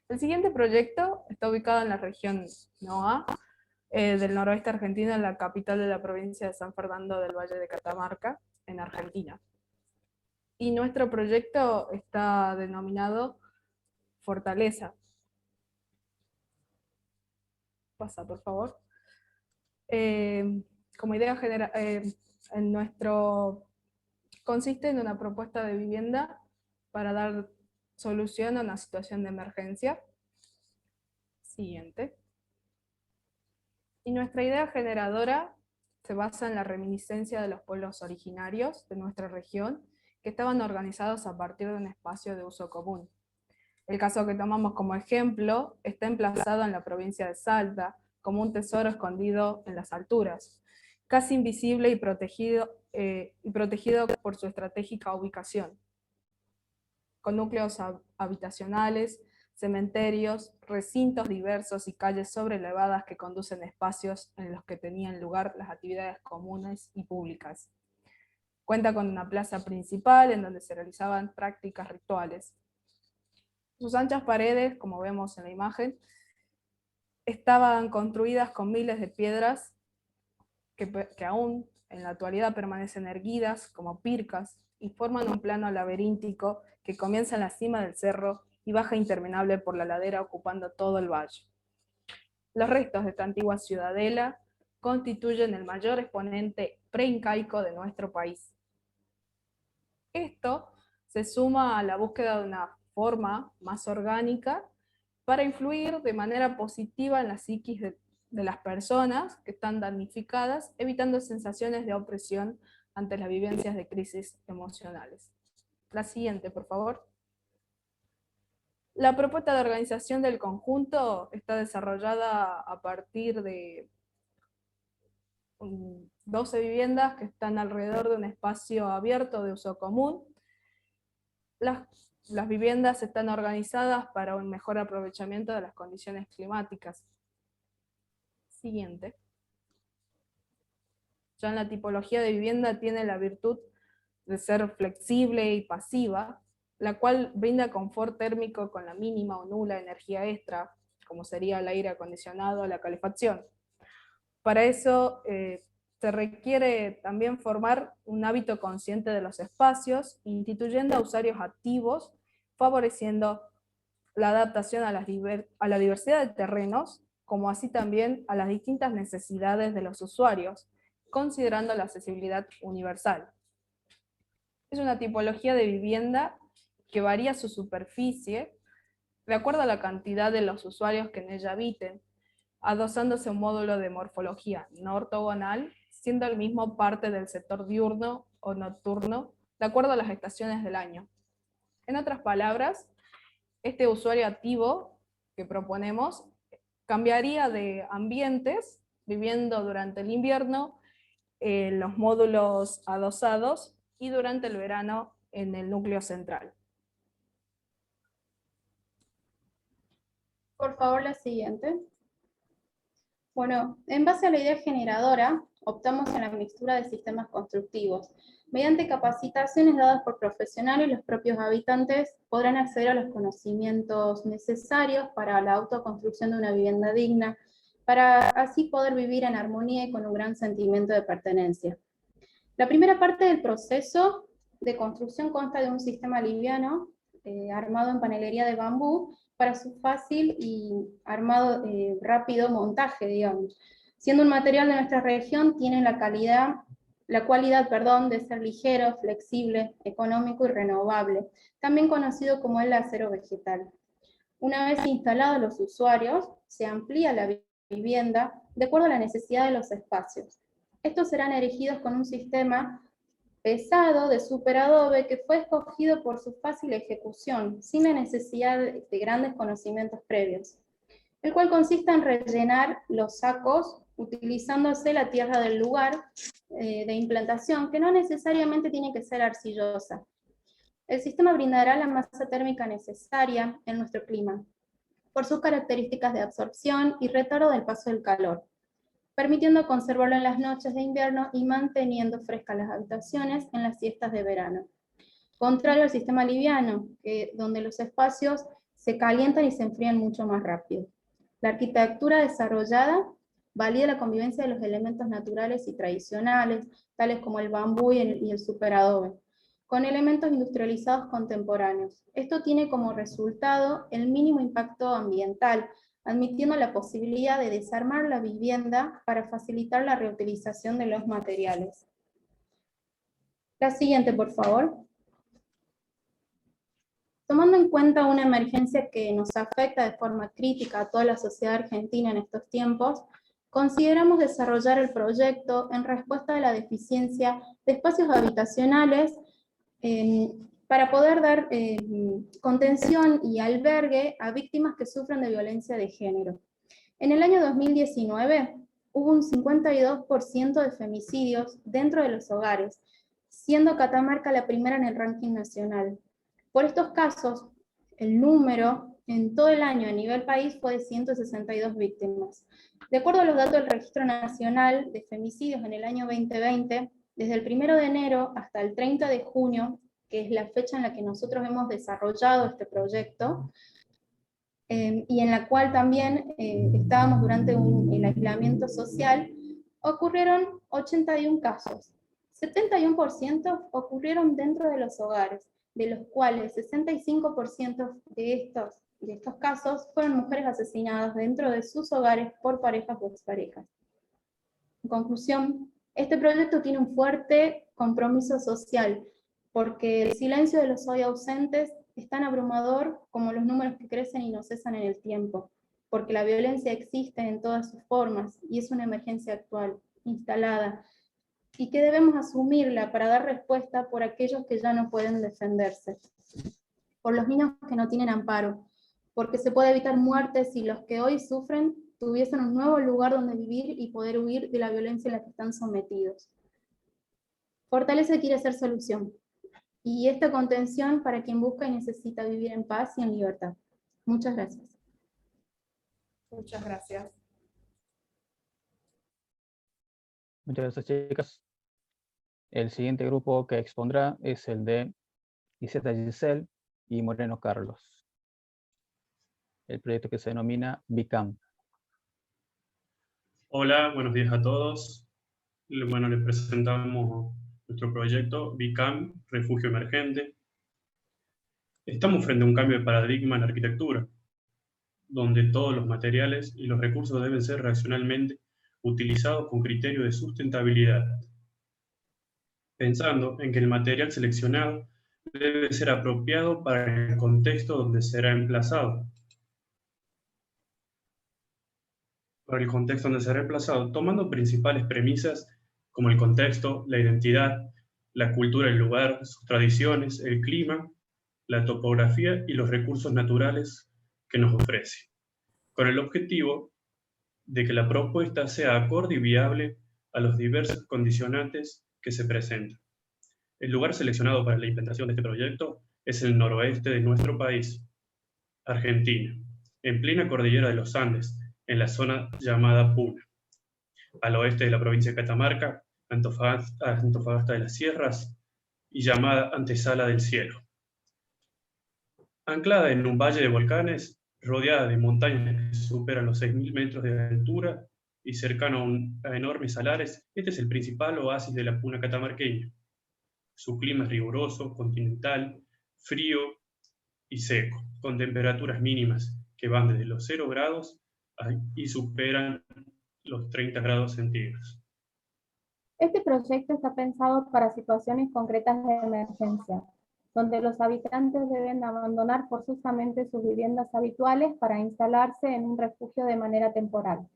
El siguiente proyecto está ubicado en la región NOA, del noroeste argentino, en la capital de la provincia de San Fernando del Valle de Catamarca, en Argentina. Y nuestro proyecto está denominado Fortaleza. Pasa, por favor. Como idea general, en nuestro consiste en una propuesta de vivienda para dar solución a una situación de emergencia. Siguiente. Y nuestra idea generadora se basa en la reminiscencia de los pueblos originarios de nuestra región que estaban organizados a partir de un espacio de uso común. El caso que tomamos como ejemplo está emplazado en la provincia de Salta, como un tesoro escondido en las alturas, casi invisible y protegido por su estratégica ubicación, con núcleos habitacionales, cementerios, recintos diversos y calles sobrelevadas que conducen a espacios en los que tenían lugar las actividades comunes y públicas. Cuenta con una plaza principal en donde se realizaban prácticas rituales. Sus anchas paredes, como vemos en la imagen, estaban construidas con miles de piedras que aún en la actualidad permanecen erguidas como pircas y forman un plano laberíntico que comienza en la cima del cerro y baja interminable por la ladera ocupando todo el valle. Los restos de esta antigua ciudadela constituyen el mayor exponente preincaico de nuestro país. Esto se suma a la búsqueda de una forma más orgánica para influir de manera positiva en la psiquis de las personas que están damnificadas, evitando sensaciones de opresión ante las vivencias de crisis emocionales. La siguiente, por favor. La propuesta de organización del conjunto está desarrollada a partir de 12 viviendas que están alrededor de un espacio abierto de uso común. Las viviendas están organizadas para un mejor aprovechamiento de las condiciones climáticas. Siguiente. Ya en la tipología de vivienda tiene la virtud de ser flexible y pasiva, la cual brinda confort térmico con la mínima o nula energía extra, como sería el aire acondicionado o la calefacción. Para eso se requiere también formar un hábito consciente de los espacios, instituyendo a usuarios activos, favoreciendo la adaptación a la diversidad de terrenos, como así también a las distintas necesidades de los usuarios, considerando la accesibilidad universal. Es una tipología de vivienda que varía su superficie de acuerdo a la cantidad de los usuarios que en ella habiten, adosándose un módulo de morfología no ortogonal, siendo el mismo parte del sector diurno o nocturno, de acuerdo a las estaciones del año. En otras palabras, este usuario activo que proponemos cambiaría de ambientes viviendo durante el invierno en los módulos adosados y durante el verano en el núcleo central. Por favor, la siguiente. Bueno, en base a la idea generadora, optamos en la mixtura de sistemas constructivos. Mediante capacitaciones dadas por profesionales, los propios habitantes podrán acceder a los conocimientos necesarios para la autoconstrucción de una vivienda digna, para así poder vivir en armonía y con un gran sentimiento de pertenencia. La primera parte del proceso de construcción consta de un sistema liviano armado en panelería de bambú para su fácil y armado rápido montaje, digamos. Siendo un material de nuestra región, tiene la cualidad de ser ligero, flexible, económico y renovable, también conocido como el acero vegetal. Una vez instalados los usuarios, se amplía la vivienda de acuerdo a la necesidad de los espacios. Estos serán erigidos con un sistema pesado de superadobe que fue escogido por su fácil ejecución, sin la necesidad de grandes conocimientos previos, el cual consiste en rellenar los sacos utilizándose la tierra del lugar de implantación, que no necesariamente tiene que ser arcillosa. El sistema brindará la masa térmica necesaria en nuestro clima, por sus características de absorción y retardo del paso del calor, permitiendo conservarlo en las noches de invierno y manteniendo frescas las habitaciones en las siestas de verano. Contrario al sistema liviano, donde los espacios se calientan y se enfrían mucho más rápido. La arquitectura desarrollada valida la convivencia de los elementos naturales y tradicionales, tales como el bambú y el superadobe, con elementos industrializados contemporáneos. Esto tiene como resultado el mínimo impacto ambiental, admitiendo la posibilidad de desarmar la vivienda para facilitar la reutilización de los materiales. La siguiente, por favor. Tomando en cuenta una emergencia que nos afecta de forma crítica a toda la sociedad argentina en estos tiempos, consideramos desarrollar el proyecto en respuesta a la deficiencia de espacios habitacionales para poder dar contención y albergue a víctimas que sufren de violencia de género. En el año 2019 hubo un 52% de femicidios dentro de los hogares, siendo Catamarca la primera en el ranking nacional. Por estos casos, el número en todo el año a nivel país fue de 162 víctimas. De acuerdo a los datos del Registro Nacional de Femicidios en el año 2020, desde el 1 de enero hasta el 30 de junio, que es la fecha en la que nosotros hemos desarrollado este proyecto, y en la cual también estábamos durante el aislamiento social, ocurrieron 81 casos. 71% ocurrieron dentro de los hogares, de los cuales 65% de estos casos fueron mujeres asesinadas dentro de sus hogares por parejas o exparejas. En conclusión, este proyecto tiene un fuerte compromiso social, porque el silencio de los hoy ausentes es tan abrumador como los números que crecen y no cesan en el tiempo, porque la violencia existe en todas sus formas y es una emergencia actual, instalada, y que debemos asumirla para dar respuesta por aquellos que ya no pueden defenderse, por los niños que no tienen amparo, porque se puede evitar muertes si los que hoy sufren tuviesen un nuevo lugar donde vivir y poder huir de la violencia en la que están sometidos. Fortaleza quiere ser solución, y esta contención para quien busca y necesita vivir en paz y en libertad. Muchas gracias. Muchas gracias. Muchas gracias, chicas. El siguiente grupo que expondrá es el de Iseta Giselle y Moreno Carlos. El proyecto que se denomina BICAM. Hola, buenos días a todos. Bueno, les presentamos nuestro proyecto BICAM, Refugio Emergente. Estamos frente a un cambio de paradigma en la arquitectura, donde todos los materiales y los recursos deben ser racionalmente utilizados con criterio de sustentabilidad, pensando en que el material seleccionado debe ser apropiado para el contexto donde será emplazado. Tomando principales premisas como el contexto, la identidad, la cultura del lugar, sus tradiciones, el clima, la topografía y los recursos naturales que nos ofrece, con el objetivo de que la propuesta sea acorde y viable a los diversos condicionantes que se presentan. El lugar seleccionado para la implementación de este proyecto es el noroeste de nuestro país, Argentina, en plena cordillera de los Andes, en la zona llamada Puna. Al oeste de la provincia de Catamarca, Antofagasta de las Sierras y llamada Antesala del Cielo. Anclada en un valle de volcanes, rodeada de montañas que superan los 6.000 metros de altura y cercano a enormes salares, este es el principal oasis de la Puna catamarqueña. Su clima es riguroso, continental, frío y seco, con temperaturas mínimas que van desde los 0 grados y superan los 30 grados centígrados. Este proyecto está pensado para situaciones concretas de emergencia, donde los habitantes deben abandonar forzosamente sus viviendas habituales para instalarse en un refugio de manera temporal.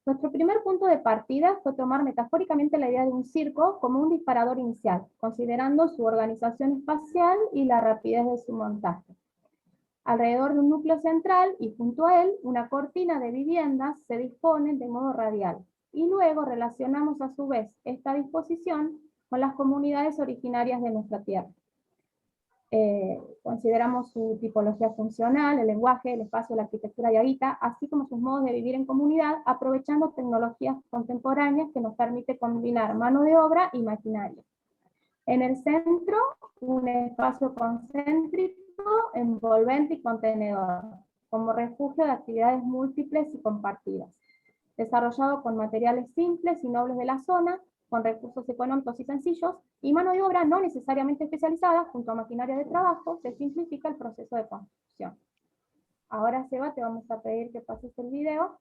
Nuestro primer punto de partida fue tomar metafóricamente la idea de un circo como un disparador inicial, considerando su organización espacial y la rapidez de su montaje. Alrededor de un núcleo central y junto a él, una cortina de viviendas se disponen de modo radial, y luego relacionamos a su vez esta disposición con las comunidades originarias de nuestra tierra. Consideramos su tipología funcional, el lenguaje, el espacio, la arquitectura diaguita, así como sus modos de vivir en comunidad, aprovechando tecnologías contemporáneas que nos permite combinar mano de obra y maquinaria. En el centro, un espacio concéntrico, envolvente y contenedor, como refugio de actividades múltiples y compartidas, desarrollado con materiales simples y nobles de la zona, con recursos económicos y sencillos, y mano de obra no necesariamente especializada, junto a maquinaria de trabajo, se simplifica el proceso de construcción. Ahora, Seba, te vamos a pedir que pases el video.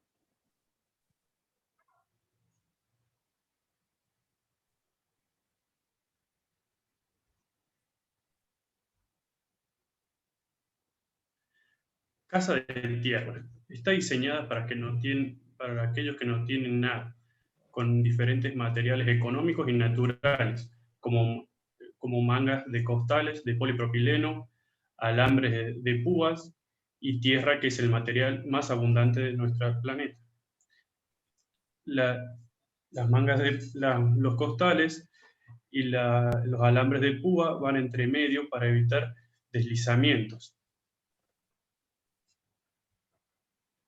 Casa de tierra. Está diseñada para aquellos que no tienen nada, con diferentes materiales económicos y naturales, como mangas de costales de polipropileno, alambres de púas y tierra, que es el material más abundante de nuestro planeta. Las mangas los costales y los alambres de púa van entre medio para evitar deslizamientos.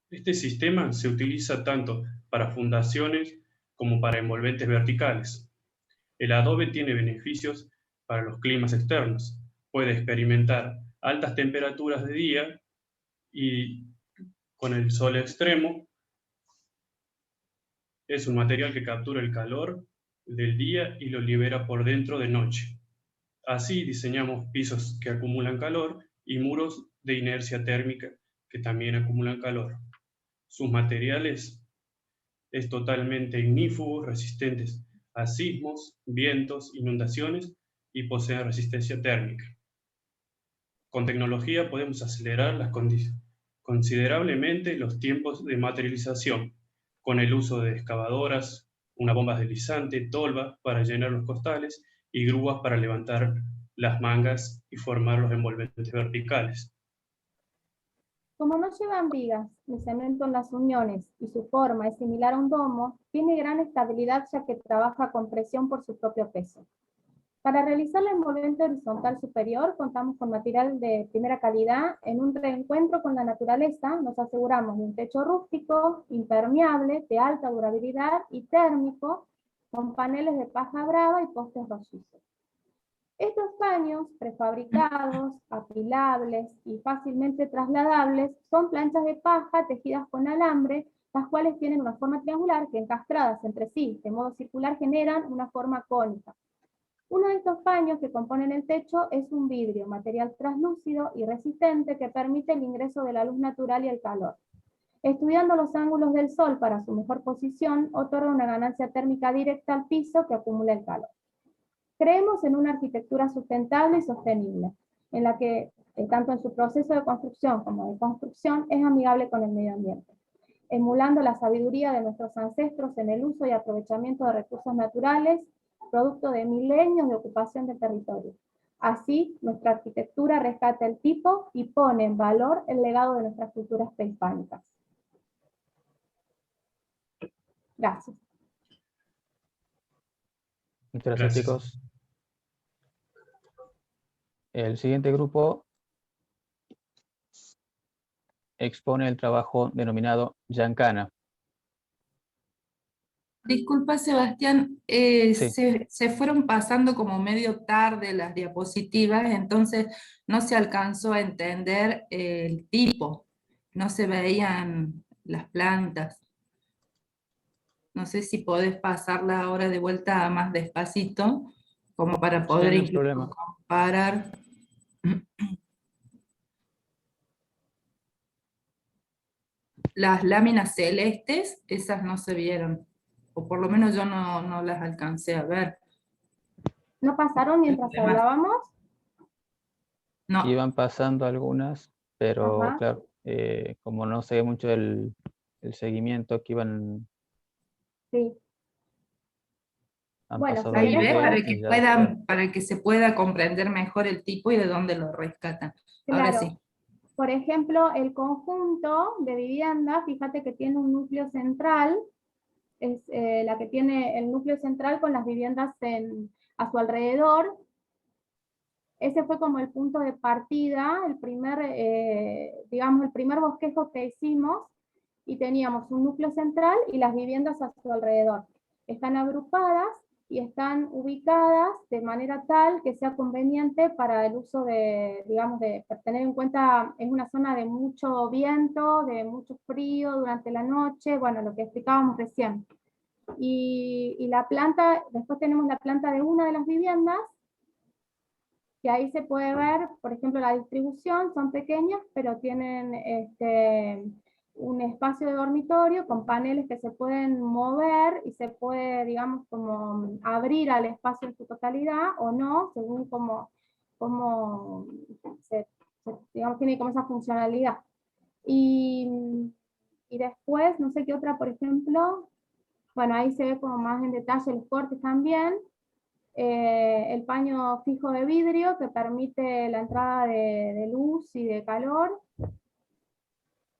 Este sistema se utiliza tanto para fundaciones como para envolventes verticales. El adobe tiene beneficios para los climas externos. Puede experimentar altas temperaturas de día y con el sol extremo es un material que captura el calor del día y lo libera por dentro de noche. Así diseñamos pisos que acumulan calor y muros de inercia térmica que también acumulan calor. Sus materiales es totalmente ignífugos, resistentes a sismos, vientos, inundaciones y poseen resistencia térmica. Con tecnología podemos acelerar considerablemente los tiempos de materialización, con el uso de excavadoras, una bomba deslizante, tolvas para llenar los costales y grúas para levantar las mangas y formar los envolventes verticales. Como no llevan vigas ni cemento en las uniones y su forma es similar a un domo, tiene gran estabilidad ya que trabaja con presión por su propio peso. Para realizar la envolvente horizontal superior contamos con material de primera calidad. En un reencuentro con la naturaleza nos aseguramos de un techo rústico, impermeable, de alta durabilidad y térmico, con paneles de paja brava y postes rollizos. Estos paños prefabricados, apilables y fácilmente trasladables son planchas de paja tejidas con alambre, las cuales tienen una forma triangular que encastradas entre sí de modo circular generan una forma cónica. Uno de estos paños que componen el techo es un vidrio, material translúcido y resistente que permite el ingreso de la luz natural y el calor. Estudiando los ángulos del sol para su mejor posición, otorga una ganancia térmica directa al piso que acumula el calor. Creemos en una arquitectura sustentable y sostenible, en la que, tanto en su proceso de construcción como de construcción, es amigable con el medio ambiente, emulando la sabiduría de nuestros ancestros en el uso y aprovechamiento de recursos naturales, producto de milenios de ocupación del territorio. Así, nuestra arquitectura rescata el tipo y pone en valor el legado de nuestras culturas prehispánicas. Gracias. Muchas gracias, Gracias. chicos. El siguiente grupo expone el trabajo denominado Giancana. Disculpa, Sebastián, Sí. se fueron pasando como medio tarde las diapositivas, entonces no se alcanzó a entender el tipo, no se veían las plantas. No sé si podés pasarla ahora de vuelta más despacito, como para poder no hay incluso problema. comparar. Las láminas celestes, esas no se vieron, o por lo menos yo no las alcancé a ver. ¿No pasaron mientras Demás. hablábamos? No, Iban pasando algunas, pero Ajá. claro, como no sé mucho el seguimiento que Sí. han Bueno, pasado si ahí querés ves, algunos podés, y ya, claro. para que se pueda comprender mejor el tipo y de dónde lo rescatan. Ahora claro. sí. Por ejemplo, el conjunto de viviendas, fíjate que tiene un núcleo central, es la que tiene el núcleo central con las viviendas a su alrededor. Ese fue como el punto de partida, el primer, digamos, el primer bosquejo que hicimos, y teníamos un núcleo central y las viviendas a su alrededor. Están agrupadas y están ubicadas de manera tal que sea conveniente para el uso de, digamos, de tener en cuenta, es una zona de mucho viento, de mucho frío durante la noche, bueno, lo que explicábamos recién. Y la planta, después tenemos la planta de una de las viviendas, que ahí se puede ver, por ejemplo, la distribución, son pequeñas, pero tienen un espacio de dormitorio con paneles que se pueden mover y se puede, digamos, como abrir al espacio en su totalidad o no, según como digamos, tiene como esa funcionalidad. Y después, no sé qué otra, por ejemplo, bueno, ahí se ve como más en detalle los cortes también. El paño fijo de vidrio que permite la entrada de luz y de calor.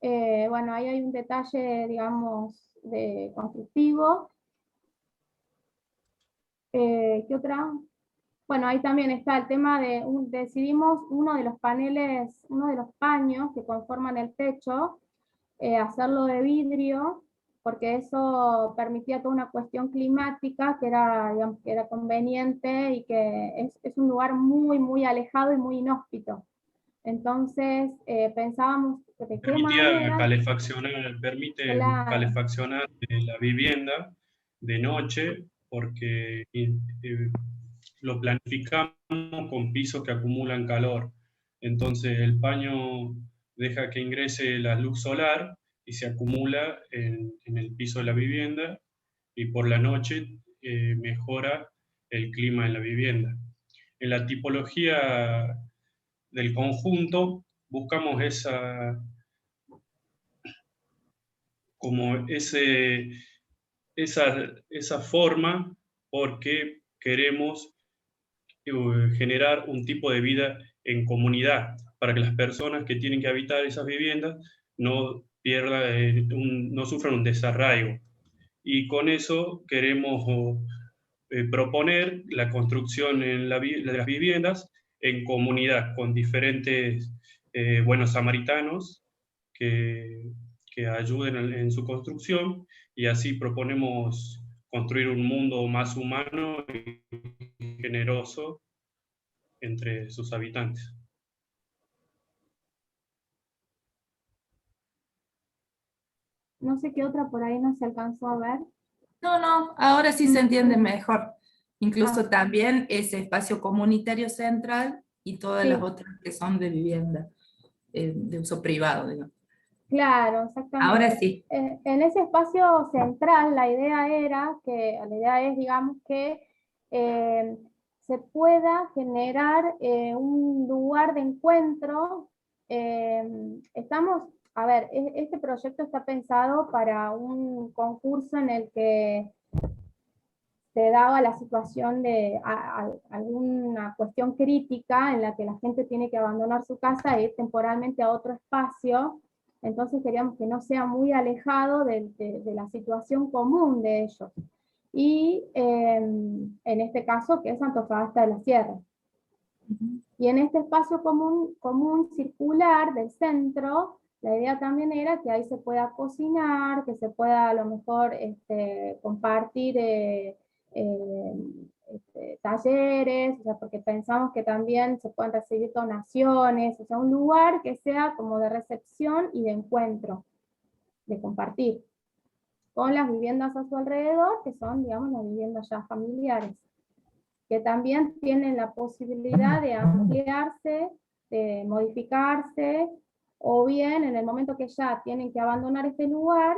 Bueno, ahí hay un detalle, digamos, de constructivo. ¿Qué otra? Bueno, ahí también está el tema de, decidimos uno de los paneles, uno de los paños que conforman el techo, hacerlo de vidrio, porque eso permitía toda una cuestión climática que era, digamos, que era conveniente y que es un lugar muy, muy alejado y muy inhóspito. Entonces pensábamos de qué manera... Permite Claro, calefaccionar la vivienda de noche porque lo planificamos con pisos que acumulan calor. Entonces el paño deja que ingrese la luz solar y se acumula en el piso de la vivienda, y por la noche mejora el clima en la vivienda. En la tipología del conjunto buscamos esa forma porque queremos generar un tipo de vida en comunidad para que las personas que tienen que habitar esas viviendas no no sufran un desarraigo. Y con eso queremos proponer la construcción de las viviendas en comunidad, con diferentes buenos samaritanos que ayuden en su construcción, y así proponemos construir un mundo más humano y generoso entre sus habitantes. no sé qué otra por ahí no se alcanzó a ver. No, ahora sí se entiende mejor. Incluso Ah, también ese espacio comunitario central y todas las sí, otras que son de vivienda, de uso privado, digamos. claro, Ahora exactamente. sí. En ese espacio central la idea es, digamos, que se pueda generar un lugar de encuentro. A ver, este proyecto está pensado para un concurso en el que se daba la situación de alguna cuestión crítica en la que la gente tiene que abandonar su casa e ir temporalmente a otro espacio. entonces queríamos que no sea muy alejado de la situación común de ellos. Y en este caso, que es Antofagasta de la Sierra. Y en este espacio común circular del centro, la idea también era que ahí se pueda cocinar, que se pueda a lo mejor compartir talleres, o sea, porque pensamos que también se pueden recibir donaciones, o sea, un lugar que sea como de recepción y de encuentro, de compartir, con las viviendas a su alrededor, que son, digamos, las viviendas ya familiares, que también tienen la posibilidad de ampliarse, de modificarse, o bien en el momento que ya tienen que abandonar este lugar,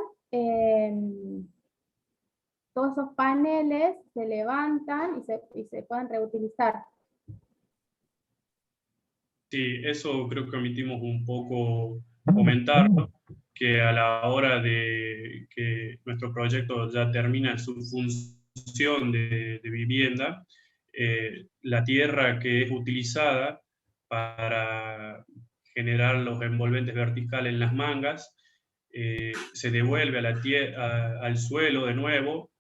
todos esos paneles se levantan y se pueden reutilizar. Sí, eso creo que omitimos un poco comentarlo, que a la hora de que nuestro proyecto ya termina su función de vivienda, la tierra que es utilizada para generar los envolventes verticales en las mangas, se devuelve a al suelo de nuevo,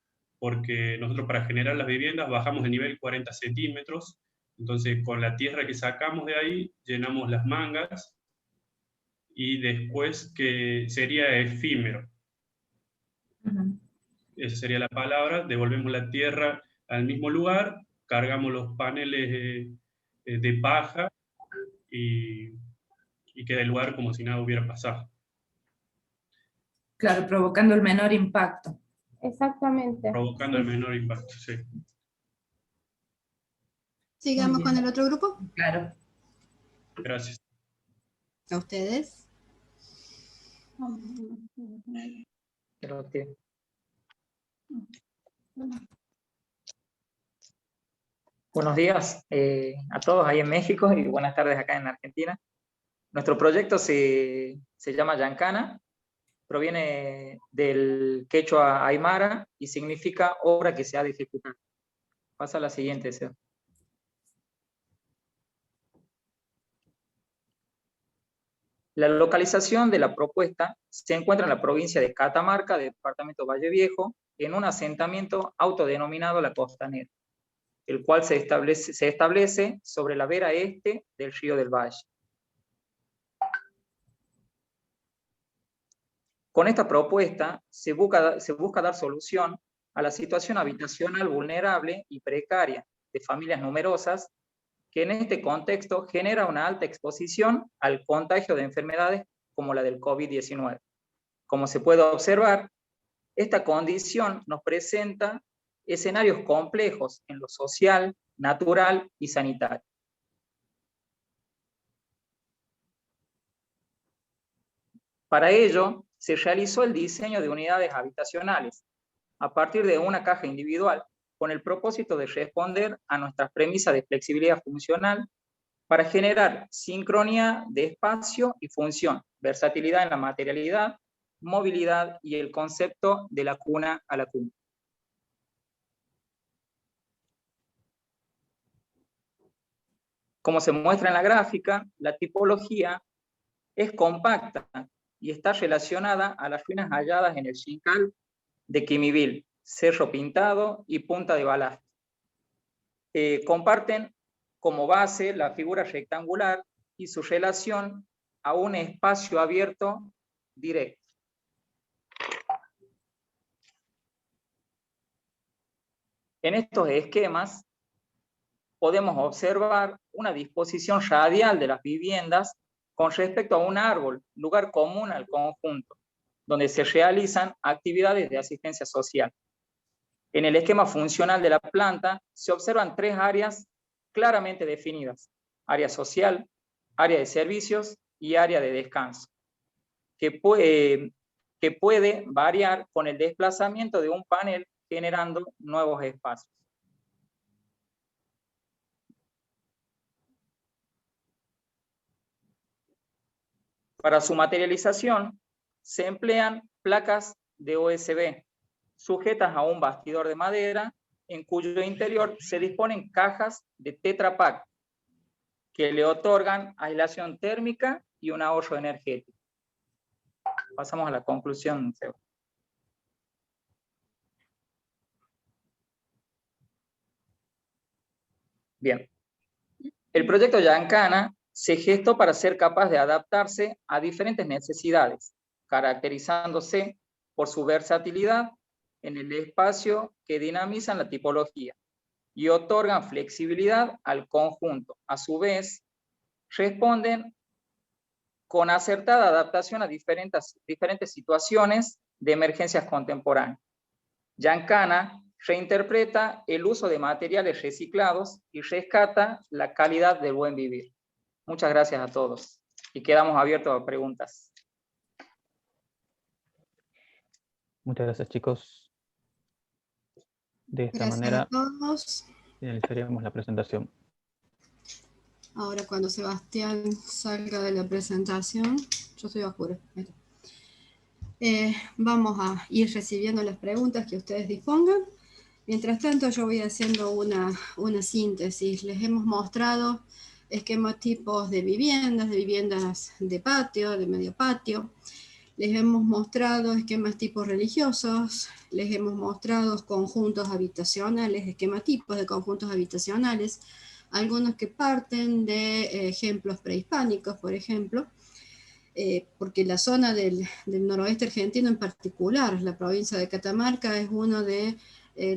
porque nosotros para generar las viviendas bajamos el nivel 40 centímetros, entonces con la tierra que sacamos de ahí llenamos las mangas y después que sería efímero. Esa sería la palabra, devolvemos la tierra al mismo lugar, cargamos los paneles de paja y queda el lugar como si nada hubiera pasado. Claro, provocando el menor impacto. Exactamente. Provocando el menor impacto, sí. Sigamos con el otro grupo. Claro. Gracias. A ustedes. Buenos días a todos ahí en México y buenas tardes acá en Argentina. Nuestro proyecto se llama Yancana, proviene del quechua aymara y significa obra que se ha de ejecutar. Pasa a la siguiente, Seba. La localización de la propuesta se encuentra en la provincia de Catamarca, departamento Valle Viejo, en un asentamiento autodenominado La Costanera, el cual se establece sobre la vera este del río del Valle. Con esta propuesta se busca dar solución a la situación habitacional vulnerable y precaria de familias numerosas, que en este contexto genera una alta exposición al contagio de enfermedades como la del COVID-19. Como se puede observar, esta condición nos presenta escenarios complejos en lo social, natural y sanitario. Para ello, se realizó el diseño de unidades habitacionales a partir de una caja individual con el propósito de responder a nuestras premisas de flexibilidad funcional para generar sincronía de espacio y función, versatilidad en la materialidad, movilidad y el concepto de la cuna a la cuna. Como se muestra en la gráfica, la tipología es compacta y está relacionada a las ruinas halladas en el Xincal de Quimivil, Cerro Pintado y Punta de Balast. Comparten como base la figura rectangular y su relación a un espacio abierto directo. En estos esquemas podemos observar una disposición radial de las viviendas con respecto a un árbol, lugar común al conjunto, donde se realizan actividades de asistencia social. En el esquema funcional de la planta se observan tres áreas claramente definidas: área social, área de servicios y área de descanso, que puede variar con el desplazamiento de un panel generando nuevos espacios. Para su materialización se emplean placas de OSB sujetas a un bastidor de madera en cuyo interior se disponen cajas de Tetra Pak que le otorgan aislación térmica y un ahorro energético. Pasamos a la conclusión, Seba. Bien. El proyecto Giancana se gestó para ser capaz de adaptarse a diferentes necesidades, caracterizándose por su versatilidad en el espacio que dinamizan la tipología y otorgan flexibilidad al conjunto. A su vez, responden con acertada adaptación a diferentes situaciones de emergencias contemporáneas. Giancana reinterpreta el uso de materiales reciclados y rescata la calidad del buen vivir. Muchas gracias a todos y quedamos abiertos a preguntas. Muchas gracias, chicos. De esta Gracias manera a todos. finalizaríamos la presentación. Ahora cuando Sebastián salga de la presentación, yo estoy oscuro. Vamos a ir recibiendo las preguntas que ustedes dispongan. Mientras tanto, yo voy haciendo una síntesis. Les hemos mostrado esquemas tipos de viviendas de patio, de medio patio. Les hemos mostrado esquemas tipos religiosos. Les hemos mostrado conjuntos habitacionales, esquemas tipos de conjuntos habitacionales. Algunos que parten de ejemplos prehispánicos, por ejemplo. Porque la zona del noroeste argentino en particular, la provincia de Catamarca, es uno de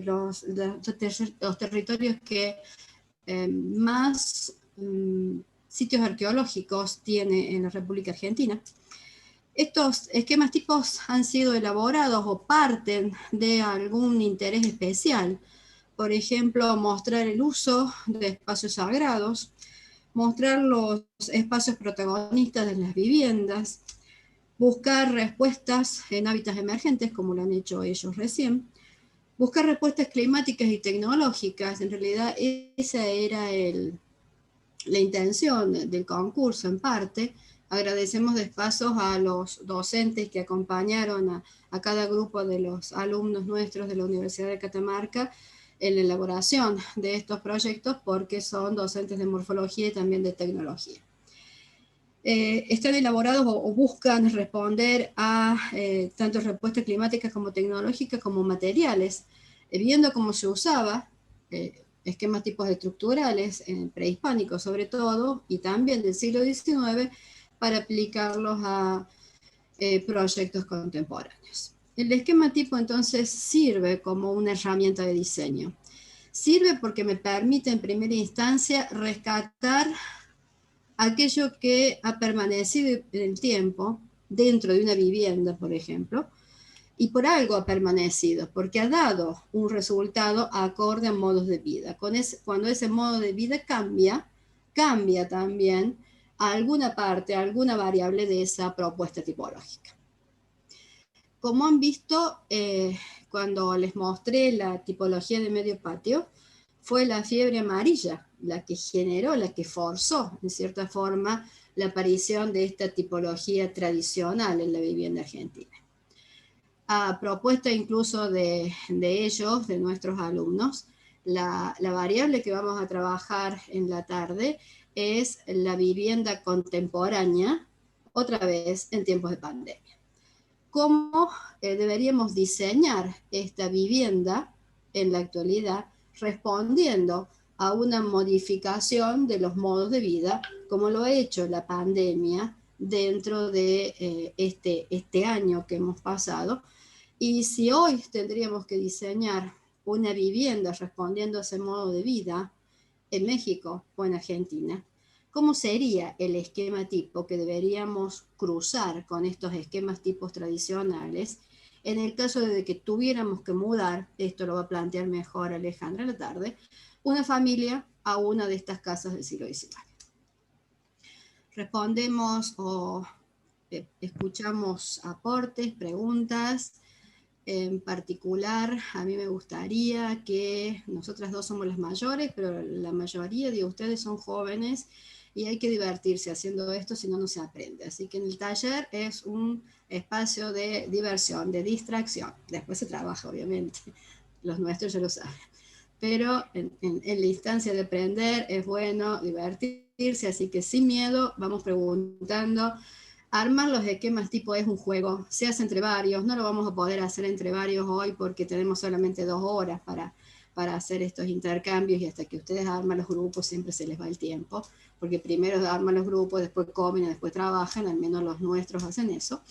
los territorios que más sitios arqueológicos tiene en la República Argentina. Estos esquemas tipos han sido elaborados o parten de algún interés especial. Por ejemplo, mostrar el uso de espacios sagrados, mostrar los espacios protagonistas de las viviendas, buscar respuestas en hábitats emergentes, como lo han hecho ellos recién, buscar respuestas climáticas y tecnológicas. En realidad esa era la intención del concurso en parte. Agradecemos de paso a los docentes que acompañaron a cada grupo de los alumnos nuestros de la Universidad de Catamarca en la elaboración de estos proyectos, porque son docentes de morfología y también de tecnología. Están elaborados o buscan responder a tanto respuestas climáticas como tecnológicas como materiales, viendo cómo se usaba esquemas tipos estructurales prehispánicos sobre todo, y también del siglo XIX, para aplicarlos a proyectos contemporáneos. El esquema tipo entonces sirve como una herramienta de diseño. Sirve porque me permite en primera instancia rescatar aquello que ha permanecido en el tiempo, dentro de una vivienda, por ejemplo, y por algo ha permanecido, porque ha dado un resultado acorde a modos de vida. Cuando ese modo de vida cambia también alguna parte, alguna variable de esa propuesta tipológica. Como han visto, cuando les mostré la tipología de medio patio, fue la fiebre amarilla la que generó, la que forzó, en cierta forma, la aparición de esta tipología tradicional en la vivienda argentina. A propuesta incluso de ellos, de nuestros alumnos, la variable que vamos a trabajar en la tarde es la vivienda contemporánea, otra vez en tiempos de pandemia. ¿Cómo deberíamos diseñar esta vivienda en la actualidad, respondiendo a una modificación de los modos de vida, como lo ha hecho la pandemia dentro de este año que hemos pasado? Y si hoy tendríamos que diseñar una vivienda respondiendo a ese modo de vida en México o en Argentina, ¿cómo sería el esquema tipo que deberíamos cruzar con estos esquemas tipos tradicionales en el caso de que tuviéramos que mudar? Esto lo va a plantear mejor Alejandra en la tarde, una familia a una de estas casas del siglo XIX. Respondemos o escuchamos aportes, preguntas. En particular, a mí me gustaría que nosotras dos somos las mayores, pero la mayoría de ustedes son jóvenes y hay que divertirse haciendo esto, si no, no se aprende. Así que en el taller es un espacio de diversión, de distracción. Después se trabaja, obviamente. Los nuestros ya lo saben. Pero en la instancia de aprender es bueno divertirse, así que sin miedo vamos preguntando Armar los esquemas tipo es un juego, se hace entre varios, no lo vamos a poder hacer entre varios hoy porque tenemos solamente 2 horas para hacer estos intercambios, y hasta que ustedes arman los grupos siempre se les va el tiempo, porque primero arman los grupos, después comen y después trabajan, al menos los nuestros hacen eso.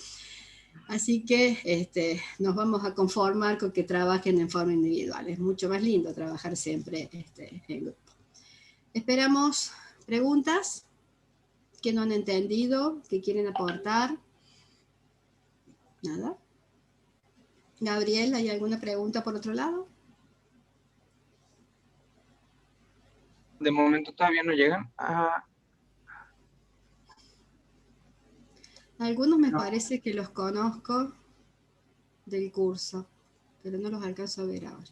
Así que nos vamos a conformar con que trabajen en forma individual. Es mucho más lindo trabajar siempre en grupo. Esperamos preguntas que no han entendido, que quieren aportar. Nada. Gabriel, ¿hay alguna pregunta por otro lado? De momento todavía no llegan. Algunos me parece que los conozco del curso, pero no los alcanzo a ver ahora.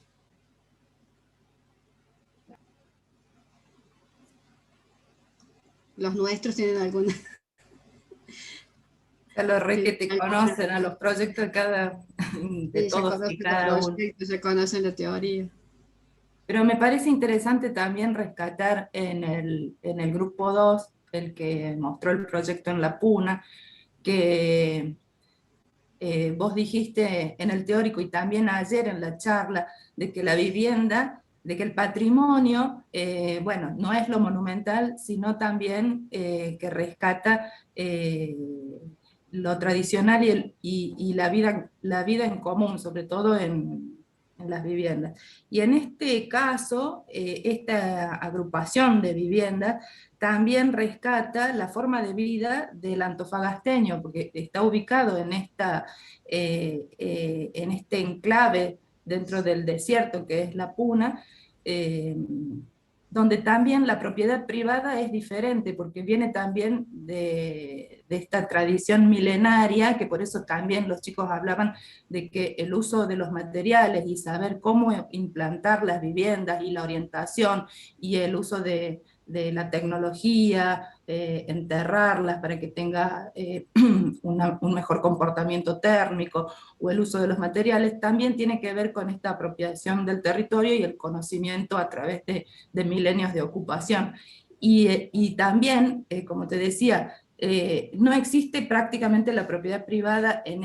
Los nuestros tienen alguna... A los re que te conocen, a los proyectos de Sí, todos y cada uno. Se conocen la teoría. Pero me parece interesante también rescatar en el grupo 2, el que mostró el proyecto en la Puna, que vos dijiste en el teórico y también ayer en la charla, de que la vivienda, de que el patrimonio, bueno, no es lo monumental, sino también que rescata lo tradicional y la vida en común, sobre todo en las viviendas. Y en este caso, esta agrupación de viviendas también rescata la forma de vida del antofagasteño, porque está ubicado en este enclave dentro del desierto que es la Puna, donde también la propiedad privada es diferente, porque viene también de esta tradición milenaria, que por eso también los chicos hablaban de que el uso de los materiales y saber cómo implantar las viviendas y la orientación y el uso de la tecnología, enterrarlas para que tenga un mejor comportamiento térmico, o el uso de los materiales, también tiene que ver con esta apropiación del territorio y el conocimiento a través de milenios de ocupación. Y también, como te decía, no existe prácticamente la propiedad privada en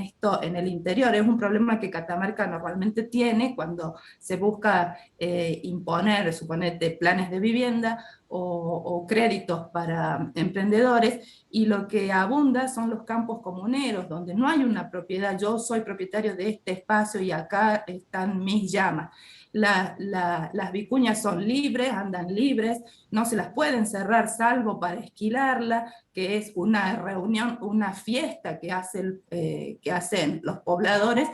el interior. Es un problema que Catamarca normalmente tiene cuando se busca imponer, suponete, planes de vivienda o créditos para emprendedores, y lo que abunda son los campos comuneros, donde no hay una propiedad. Yo soy propietario de este espacio y acá están mis llamas. Las vicuñas son libres, andan libres, no se las pueden cerrar salvo para esquilarla, que es una reunión, una fiesta que hacen los pobladores,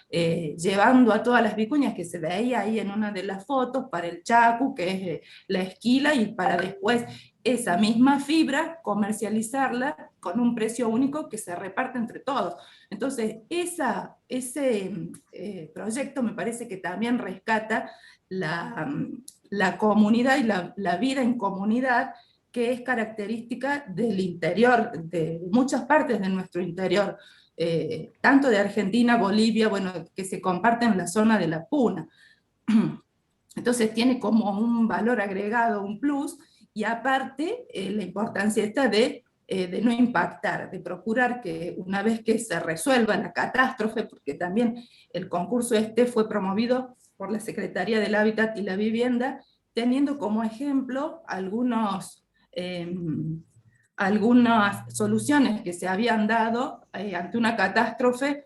llevando a todas las vicuñas que se veía ahí en una de las fotos para el chacu, que es la esquila, y para después esa misma fibra comercializarla con un precio único que se reparte entre todos. Entonces, ese proyecto me parece que también rescata la comunidad y la vida en comunidad, que es característica del interior, de muchas partes de nuestro interior, tanto de Argentina, Bolivia, bueno, que se comparten en la zona de la Puna. Entonces tiene como un valor agregado, un plus, y aparte la importancia esta de no impactar, de procurar que una vez que se resuelva la catástrofe, porque también el concurso fue promovido por la Secretaría del Hábitat y la Vivienda, teniendo como ejemplo algunas soluciones que se habían dado ante una catástrofe,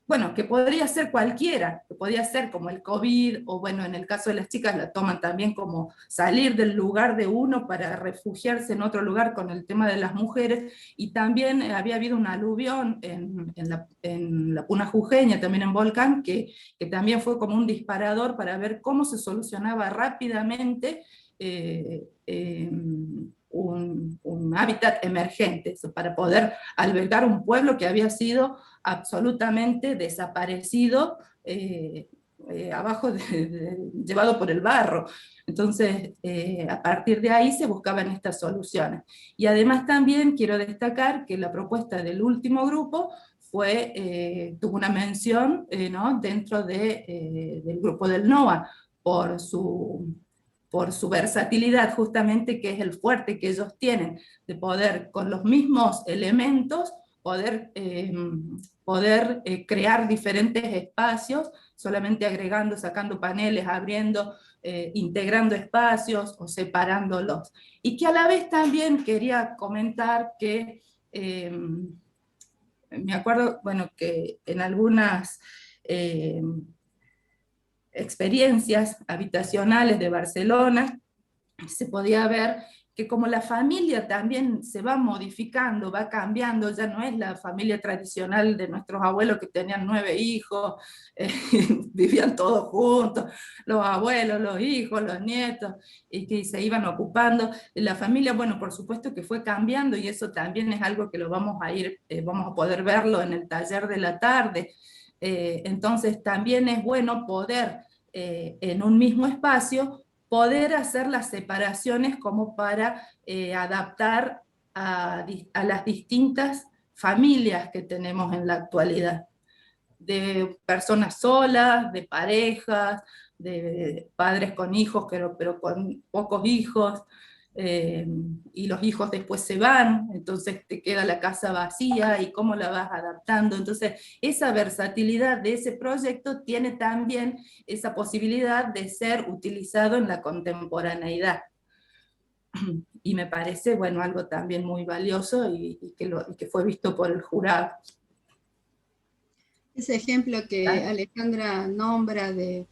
bueno, que podría ser cualquiera, que podía ser como el COVID, o bueno, en el caso de las chicas la toman también como salir del lugar de uno para refugiarse en otro lugar con el tema de las mujeres, y también había habido un aluvión en la Puna Jujeña, también en Volcán, que también fue como un disparador para ver cómo se solucionaba rápidamente un hábitat emergente, para poder albergar un pueblo que había sido absolutamente desaparecido, abajo, llevado por el barro. Entonces, a partir de ahí se buscaban estas soluciones. Y además también quiero destacar que la propuesta del último grupo tuvo una mención ¿no? dentro del grupo del NOA, por su versatilidad, justamente, que es el fuerte que ellos tienen, de poder con los mismos elementos poder crear diferentes espacios, solamente agregando, sacando paneles, abriendo, integrando espacios o separándolos. Y que a la vez también quería comentar que me acuerdo, bueno, que en algunas experiencias habitacionales de Barcelona se podía ver que como la familia también se va modificando, va cambiando, ya no es la familia tradicional de nuestros abuelos que tenían 9 hijos, vivían todos juntos, los abuelos, los hijos, los nietos, y que se iban ocupando. La familia, bueno, por supuesto que fue cambiando, y eso también es algo que lo vamos a poder verlo en el taller de la tarde. Entonces también es bueno poder, en un mismo espacio, poder hacer las separaciones como para adaptar a las distintas familias que tenemos en la actualidad, de personas solas, de parejas, de padres con hijos, pero con pocos hijos, y los hijos después se van, entonces te queda la casa vacía y cómo la vas adaptando. Entonces esa versatilidad de ese proyecto tiene también esa posibilidad de ser utilizado en la contemporaneidad. Y me parece, bueno, algo también muy valioso y que fue visto por el jurado. Ese ejemplo que Alejandra nombra de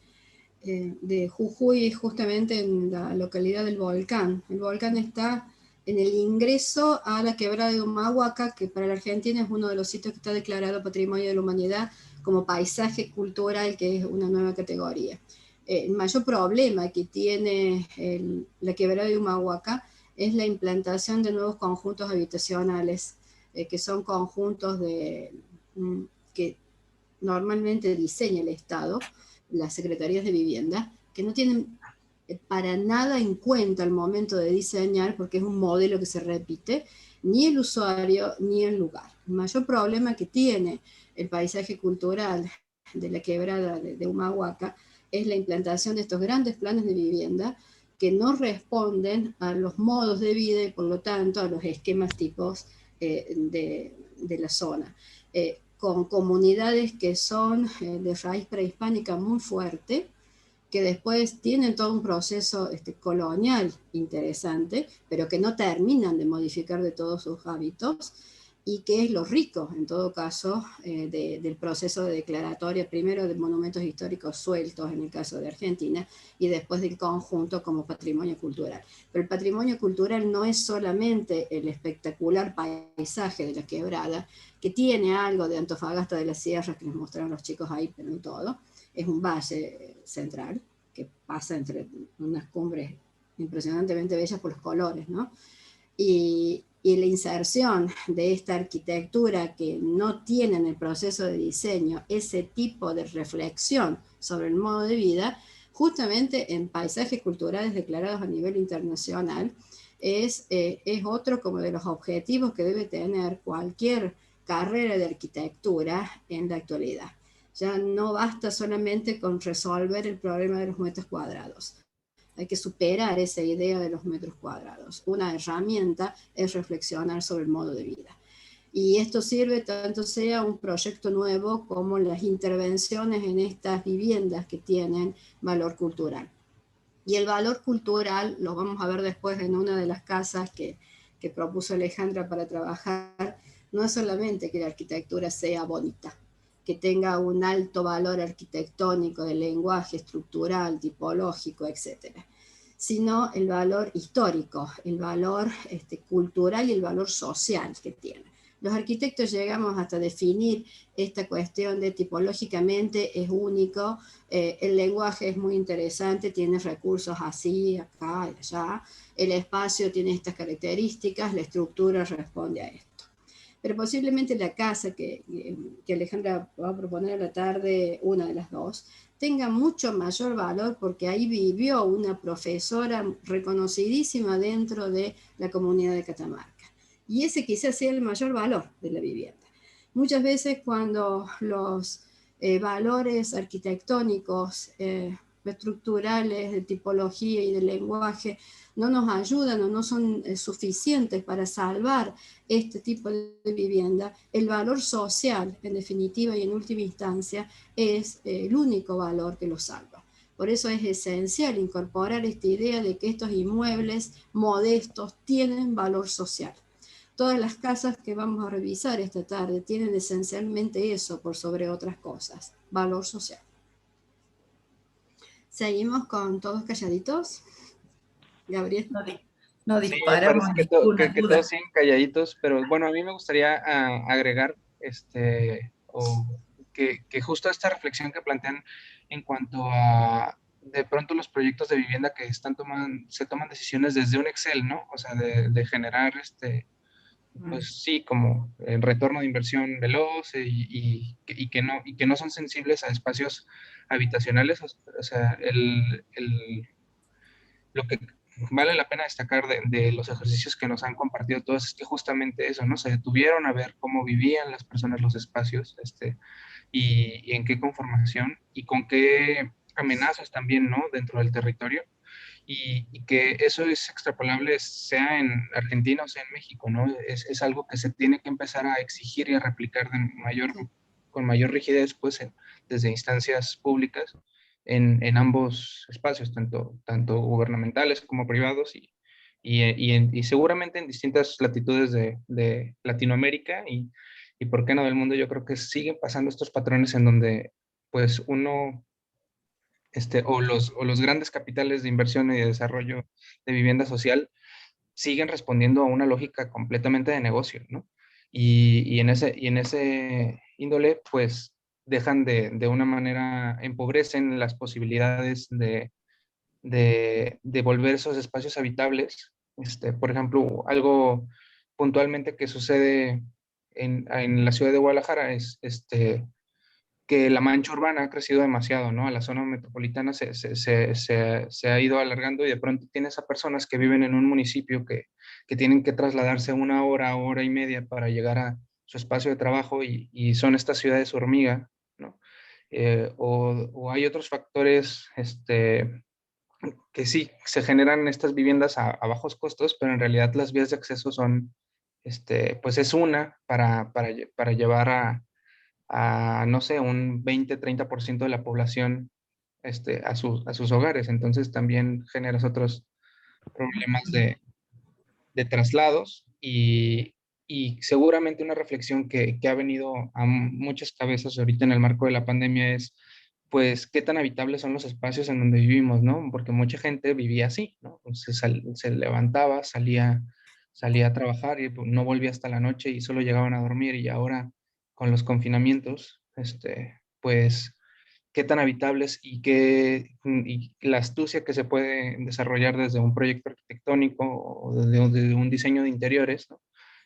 Jujuy, justamente en la localidad del Volcán. El volcán está en el ingreso a la quebrada de Humahuaca, que para la Argentina es uno de los sitios que está declarado Patrimonio de la Humanidad como paisaje cultural, que es una nueva categoría. El mayor problema que tiene la quebrada de Humahuaca es la implantación de nuevos conjuntos habitacionales, que son conjuntos que normalmente diseña el Estado, las secretarías de vivienda, que no tienen para nada en cuenta al momento de diseñar, porque es un modelo que se repite, ni el usuario ni el lugar. El mayor problema que tiene el paisaje cultural de la quebrada de Humahuaca es la implantación de estos grandes planes de vivienda que no responden a los modos de vida y por lo tanto a los esquemas tipos de la zona. Con comunidades que son de raíz prehispánica muy fuerte, que después tienen todo un proceso colonial interesante, pero que no terminan de modificar de todos sus hábitos, y que es lo rico, en todo caso, del proceso de declaratoria, primero de monumentos históricos sueltos, en el caso de Argentina, y después del conjunto como patrimonio cultural. Pero el patrimonio cultural no es solamente el espectacular paisaje de la quebrada, que tiene algo de Antofagasta de la Sierra, que les mostraron los chicos ahí, pero no todo. Es un valle central que pasa entre unas cumbres impresionantemente bellas por los colores, ¿no? Y la inserción de esta arquitectura que no tiene en el proceso de diseño ese tipo de reflexión sobre el modo de vida, justamente en paisajes culturales declarados a nivel internacional, es otro como de los objetivos que debe tener cualquier carrera de arquitectura en la actualidad. Ya no basta solamente con resolver el problema de los metros cuadrados. Hay que superar esa idea de los metros cuadrados. Una herramienta es reflexionar sobre el modo de vida. Y esto sirve tanto sea un proyecto nuevo como las intervenciones en estas viviendas que tienen valor cultural. Y el valor cultural lo vamos a ver después en una de las casas que propuso Alejandra para trabajar. No es solamente que la arquitectura sea bonita, que tenga un alto valor arquitectónico de lenguaje estructural, tipológico, etc., sino el valor histórico, el valor cultural y el valor social que tiene. Los arquitectos llegamos hasta definir esta cuestión de tipológicamente es único, el lenguaje es muy interesante, tiene recursos así, acá y allá, el espacio tiene estas características, la estructura responde a esto. Pero posiblemente la casa que Alejandra va a proponer a la tarde, una de las dos, tenga mucho mayor valor porque ahí vivió una profesora reconocidísima dentro de la comunidad de Catamarca. Y ese quizás sea el mayor valor de la vivienda. Muchas veces cuando los valores arquitectónicos estructurales, de tipología y de lenguaje, no nos ayudan o no son suficientes para salvar este tipo de vivienda, el valor social, en definitiva y en última instancia, es el único valor que lo salva. Por eso es esencial incorporar esta idea de que estos inmuebles modestos tienen valor social. Todas las casas que vamos a revisar esta tarde tienen esencialmente eso por sobre otras cosas, valor social. ¿Seguimos con todos calladitos? Gabriel. No Sí, me disparamos parece ninguna que duda. todos siguen calladitos, pero bueno, a mí me gustaría agregar que justo esta reflexión que plantean en cuanto a de pronto los proyectos de vivienda que se toman decisiones desde un Excel, ¿no? O sea, de generar pues sí, como el retorno de inversión veloz y que no son sensibles a espacios habitacionales. O sea, lo que vale la pena destacar de los ejercicios que nos han compartido todos es que justamente eso, ¿no? Se detuvieron a ver cómo vivían las personas los espacios, y en qué conformación y con qué amenazas también, ¿no? Dentro del territorio. Y que eso es extrapolable sea en Argentina o sea en México, ¿no? Es algo que se tiene que empezar a exigir y a replicar con mayor rigidez, pues, desde instancias públicas en ambos espacios, tanto gubernamentales como privados y seguramente en distintas latitudes de Latinoamérica y por qué no del mundo. Yo creo que siguen pasando estos patrones en donde, pues, o los grandes capitales de inversión y de desarrollo de vivienda social siguen respondiendo a una lógica completamente de negocio, ¿no? Y en ese índole, pues dejan de una manera, empobrecen las posibilidades de volver esos espacios habitables. Por ejemplo, algo puntualmente que sucede en la ciudad de Guadalajara es que la mancha urbana ha crecido demasiado, ¿no? A la zona metropolitana se ha ido alargando y de pronto tienes a personas que viven en un municipio que tienen que trasladarse una hora y media para llegar a su espacio de trabajo y son estas ciudades hormiga, ¿no? O hay otros factores que sí, se generan estas viviendas a bajos costos, pero en realidad las vías de acceso son, pues es una para llevar no sé, un 20-30% de la población a sus hogares. Entonces también generas otros problemas de traslados y seguramente una reflexión que ha venido a muchas cabezas ahorita en el marco de la pandemia es, pues, qué tan habitables son los espacios en donde vivimos, ¿no? Porque mucha gente vivía así, ¿no? Se levantaba, salía a trabajar y pues, no volvía hasta la noche y solo llegaban a dormir y ahora con los confinamientos, pues qué tan habitables y la astucia que se puede desarrollar desde un proyecto arquitectónico o desde un diseño de interiores, ¿no?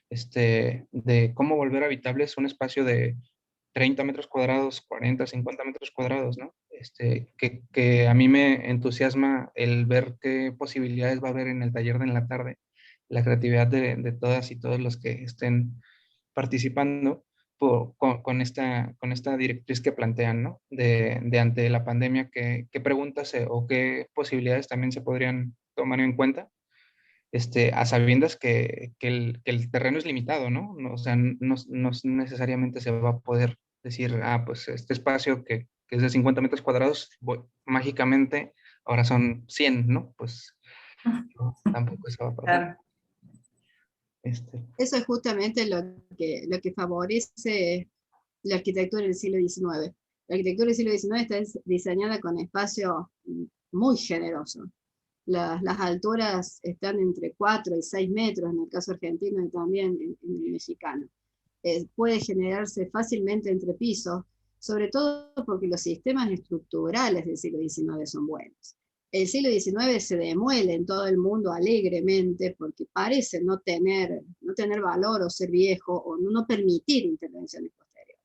De cómo volver habitables un espacio de 30 metros cuadrados, 40, 50 metros cuadrados, ¿no? Que a mí me entusiasma el ver qué posibilidades va a haber en el taller de en la tarde, la creatividad de todas y todos los que estén participando con esta directriz que plantean, ¿no? De ante la pandemia, qué preguntas o qué posibilidades también se podrían tomar en cuenta, a sabiendas que el terreno es limitado, ¿no? O sea, no necesariamente se va a poder decir, pues este espacio que es de 50 metros cuadrados, mágicamente ahora son 100, ¿no? Pues no, tampoco eso va a pasar. Claro. Eso es justamente lo que favorece la arquitectura del siglo XIX. La arquitectura del siglo XIX está diseñada con espacios muy generosos. Las alturas están entre 4 y 6 metros, en el caso argentino y también en el mexicano. Puede generarse fácilmente entre pisos, sobre todo porque los sistemas estructurales del siglo XIX son buenos. El siglo XIX se demuele en todo el mundo alegremente porque parece no tener valor o ser viejo o no permitir intervenciones posteriores.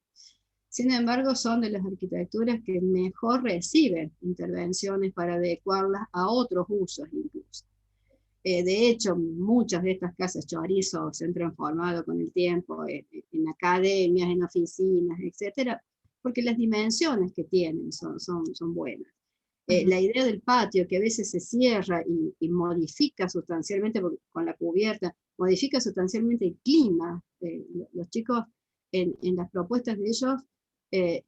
Sin embargo, son de las arquitecturas que mejor reciben intervenciones para adecuarlas a otros usos incluso. De hecho, muchas de estas casas chorizo se han transformado con el tiempo en academias, en oficinas, etc., porque las dimensiones que tienen son buenas. La idea del patio, que a veces se cierra y modifica sustancialmente, con la cubierta, modifica sustancialmente el clima. Los chicos en las propuestas de ellos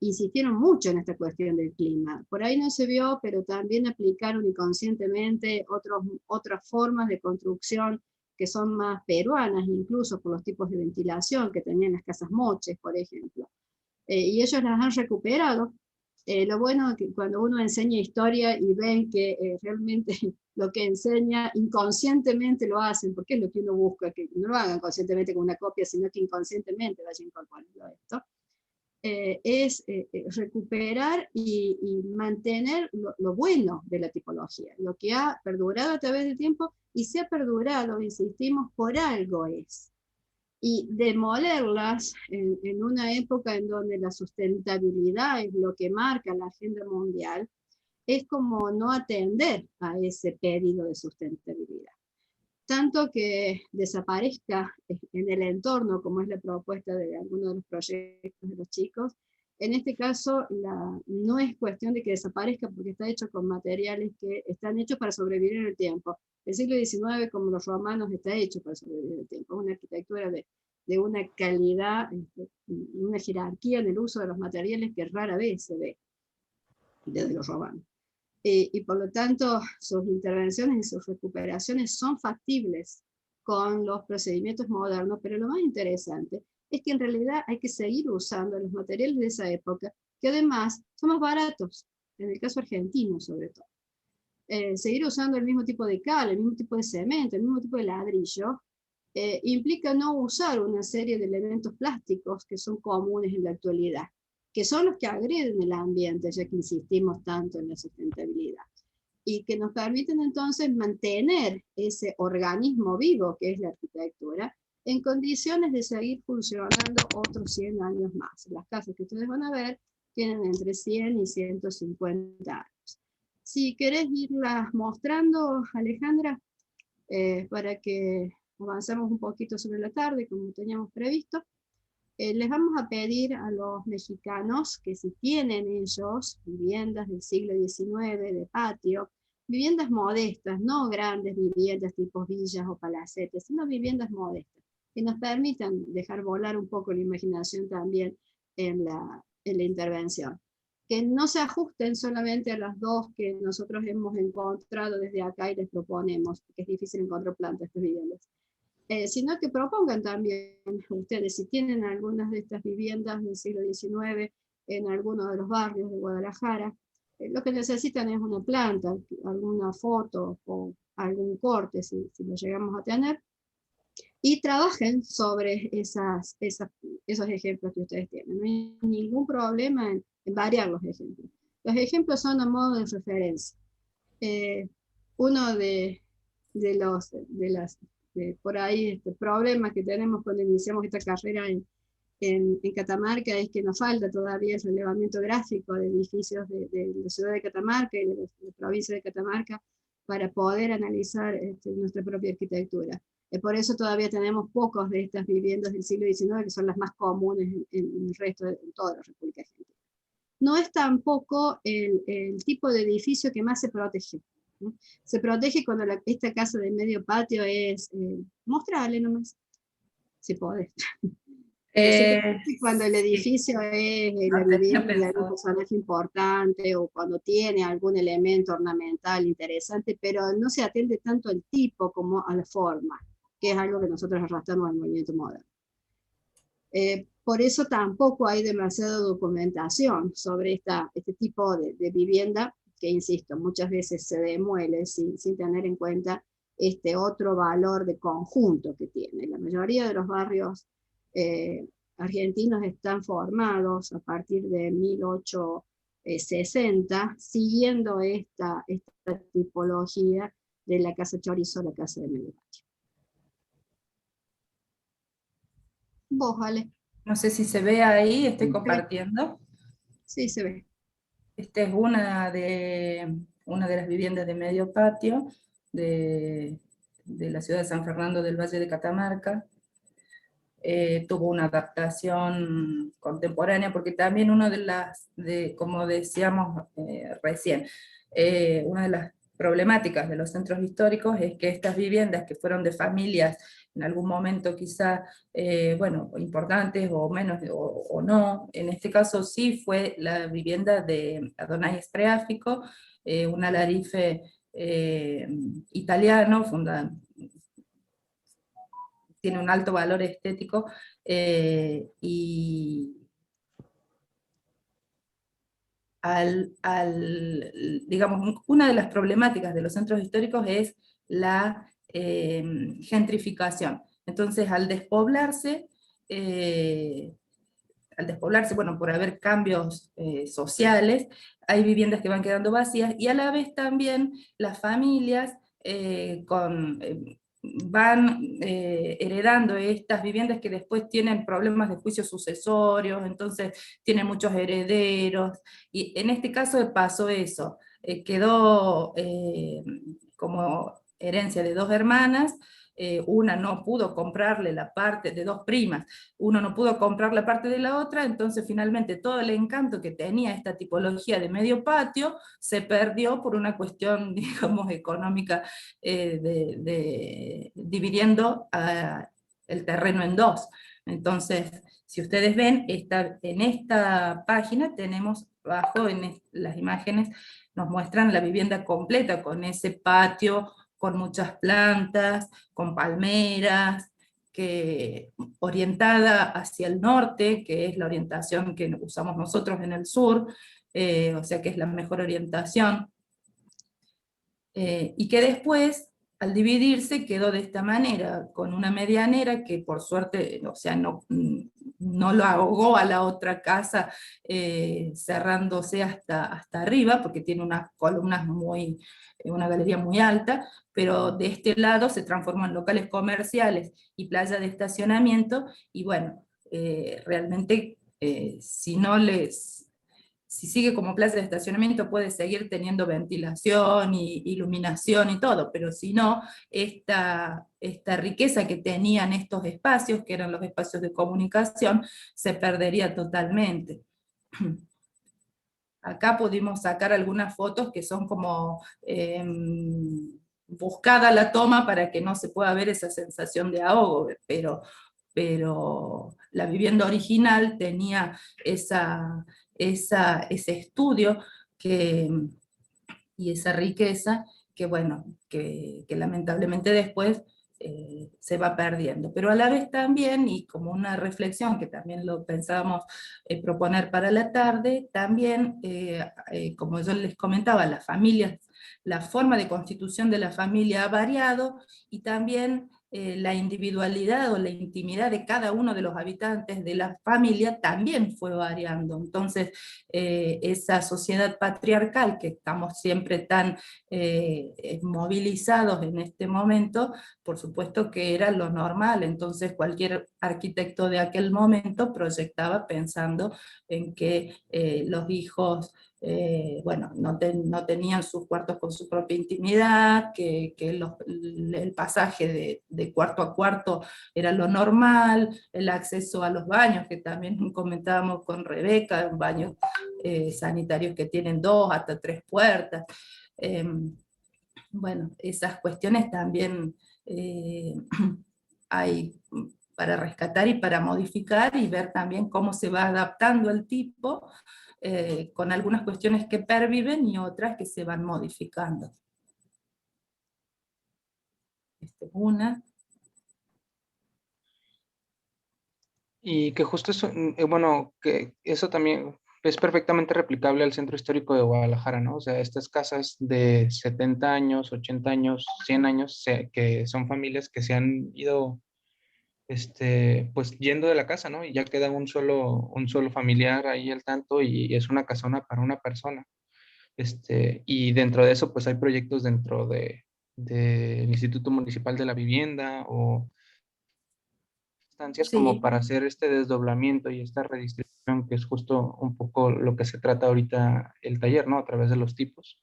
insistieron mucho en esta cuestión del clima. Por ahí no se vio, pero también aplicaron inconscientemente otras formas de construcción que son más peruanas, incluso por los tipos de ventilación que tenían las casas moches, por ejemplo. Y ellos las han recuperado. Lo bueno es que cuando uno enseña historia y ven que realmente lo que enseña inconscientemente lo hacen, porque es lo que uno busca, que no lo hagan conscientemente con una copia, sino que inconscientemente vayan incorporando esto, es recuperar y mantener lo bueno de la tipología, lo que ha perdurado a través del tiempo, y se ha perdurado, insistimos, por algo es. Y demolerlas en una época en donde la sustentabilidad es lo que marca la agenda mundial, es como no atender a ese pedido de sustentabilidad. Tanto que desaparezca en el entorno, como es la propuesta de algunos de los proyectos de los chicos, en este caso no es cuestión de que desaparezca porque está hecho con materiales que están hechos para sobrevivir en el tiempo. El siglo XIX, como los romanos, está hecho para sobrevivir en el tiempo. Una arquitectura de una calidad, una jerarquía en el uso de los materiales que rara vez se ve desde los romanos. Y por lo tanto sus intervenciones y sus recuperaciones son factibles con los procedimientos modernos, pero lo más interesante es que en realidad hay que seguir usando los materiales de esa época, que además son más baratos, en el caso argentino sobre todo. Seguir usando el mismo tipo de cal, el mismo tipo de cemento, el mismo tipo de ladrillo, implica no usar una serie de elementos plásticos que son comunes en la actualidad, que son los que agreden el ambiente, ya que insistimos tanto en la sustentabilidad, y que nos permiten entonces mantener ese organismo vivo que es la arquitectura, en condiciones de seguir funcionando otros 100 años más. Las casas que ustedes van a ver tienen entre 100 y 150 años. Si querés irlas mostrando, Alejandra, para que avancemos un poquito sobre la tarde, como teníamos previsto. Les vamos a pedir a los mexicanos que si tienen ellos viviendas del siglo XIX, de patio, viviendas modestas, no grandes viviendas tipo villas o palacetes, sino viviendas modestas, que nos permitan dejar volar un poco la imaginación también en la intervención. Que no se ajusten solamente a las dos que nosotros hemos encontrado desde acá y les proponemos, porque es difícil encontrar plantas de estas viviendas. Sino que propongan también ustedes, si tienen algunas de estas viviendas del siglo XIX en alguno de los barrios de Guadalajara, lo que necesitan es una planta, alguna foto o algún corte, si lo llegamos a tener, y trabajen sobre esos ejemplos que ustedes tienen. No hay ningún problema en variar los ejemplos. Los ejemplos son a modo de referencia. Uno de por ahí problemas que tenemos cuando iniciamos esta carrera en Catamarca es que nos falta todavía el relevamiento gráfico de edificios de la ciudad de Catamarca y de la provincia de Catamarca para poder analizar nuestra propia arquitectura. Por eso todavía tenemos pocos de estas viviendas del siglo XIX, que son las más comunes en el resto de toda la República Argentina. No es tampoco el tipo de edificio que más se protege. ¿No? Se protege cuando esta casa de medio patio es, mostrarle nomás, si podés. Cuando el edificio es la vivienda de algún personaje importante o cuando tiene algún elemento ornamental interesante, pero no se atiende tanto al tipo como a la forma, que es algo que nosotros arrastramos al movimiento moderno. Por eso tampoco hay demasiada documentación sobre este tipo de vivienda, que insisto, muchas veces se demuele sin tener en cuenta este otro valor de conjunto que tiene. La mayoría de los barrios argentinos están formados a partir de 1860, siguiendo esta tipología de la casa chorizo, la casa de medio patio. Vos, Ale. No sé si se ve ahí, estoy compartiendo. Sí, se ve. Esta es una de las viviendas de medio patio de la ciudad de San Fernando del Valle de Catamarca. Tuvo una adaptación contemporánea, porque también como decíamos recién, una de las problemáticas de los centros históricos es que estas viviendas que fueron de familias en algún momento quizá, bueno, importantes o menos, o no, en este caso sí fue la vivienda de Adonai Spreafico, un alarife italiano, tiene un alto valor estético, y digamos, una de las problemáticas de los centros históricos es la gentrificación. Entonces, al despoblarse, bueno, por haber cambios sociales, hay viviendas que van quedando vacías, y a la vez también las familias van heredando estas viviendas que después tienen problemas de juicios sucesorios, entonces tienen muchos herederos, y en este caso pasó eso, quedó como herencia de dos hermanas, una no pudo comprarle la parte de dos primas, uno no pudo comprar la parte de la otra, entonces finalmente todo el encanto que tenía esta tipología de medio patio se perdió por una cuestión, digamos, económica, dividiendo el terreno en dos. Entonces, si ustedes ven, en esta página tenemos abajo, en las imágenes, nos muestran la vivienda completa con ese patio, con muchas plantas, con palmeras, orientada hacia el norte, que es la orientación que usamos nosotros en el sur, o sea que es la mejor orientación, y que después, al dividirse, quedó de esta manera, con una medianera que por suerte, o sea, no lo ahogó a la otra casa, cerrándose hasta arriba, porque tiene unas columnas una galería muy alta, pero de este lado se transformó en locales comerciales y playa de estacionamiento, y bueno, realmente si sigue como plaza de estacionamiento puede seguir teniendo ventilación y iluminación y todo, pero si no, esta riqueza que tenían estos espacios, que eran los espacios de comunicación, se perdería totalmente. Acá pudimos sacar algunas fotos que son como buscada la toma para que no se pueda ver esa sensación de ahogo, pero la vivienda original tenía ese estudio y esa riqueza que, bueno, que lamentablemente después se va perdiendo. Pero a la vez también, y como una reflexión que también lo pensábamos proponer para la tarde, también, como yo les comentaba, las familias, la forma de constitución de la familia ha variado, y también la individualidad o la intimidad de cada uno de los habitantes de la familia también fue variando. Entonces, esa sociedad patriarcal que estamos siempre tan movilizados en este momento, por supuesto que era lo normal, entonces cualquier arquitecto de aquel momento proyectaba pensando en que los hijos bueno, no tenían sus cuartos con su propia intimidad, que el pasaje de cuarto a cuarto era lo normal, el acceso a los baños, que también comentábamos con Rebeca, baños sanitarios que tienen 2 hasta 3 puertas. Bueno, esas cuestiones también hay para rescatar y para modificar, y ver también cómo se va adaptando el tipo, con algunas cuestiones que perviven y otras que se van modificando. Esta es una. Y que justo eso, bueno, que eso también es perfectamente replicable al Centro Histórico de Guadalajara, ¿no? O sea, estas casas de 70 años, 80 años, 100 años, que son familias que se han ido, pues yendo de la casa, ¿no? Y ya queda un solo familiar ahí al tanto, y es una casona para una persona. Y dentro de eso, pues hay proyectos dentro del Instituto Municipal de la Vivienda, o instancias como Sí, para hacer este desdoblamiento y esta redistribución, que es justo un poco lo que se trata ahorita el taller, ¿no? A través de los tipos,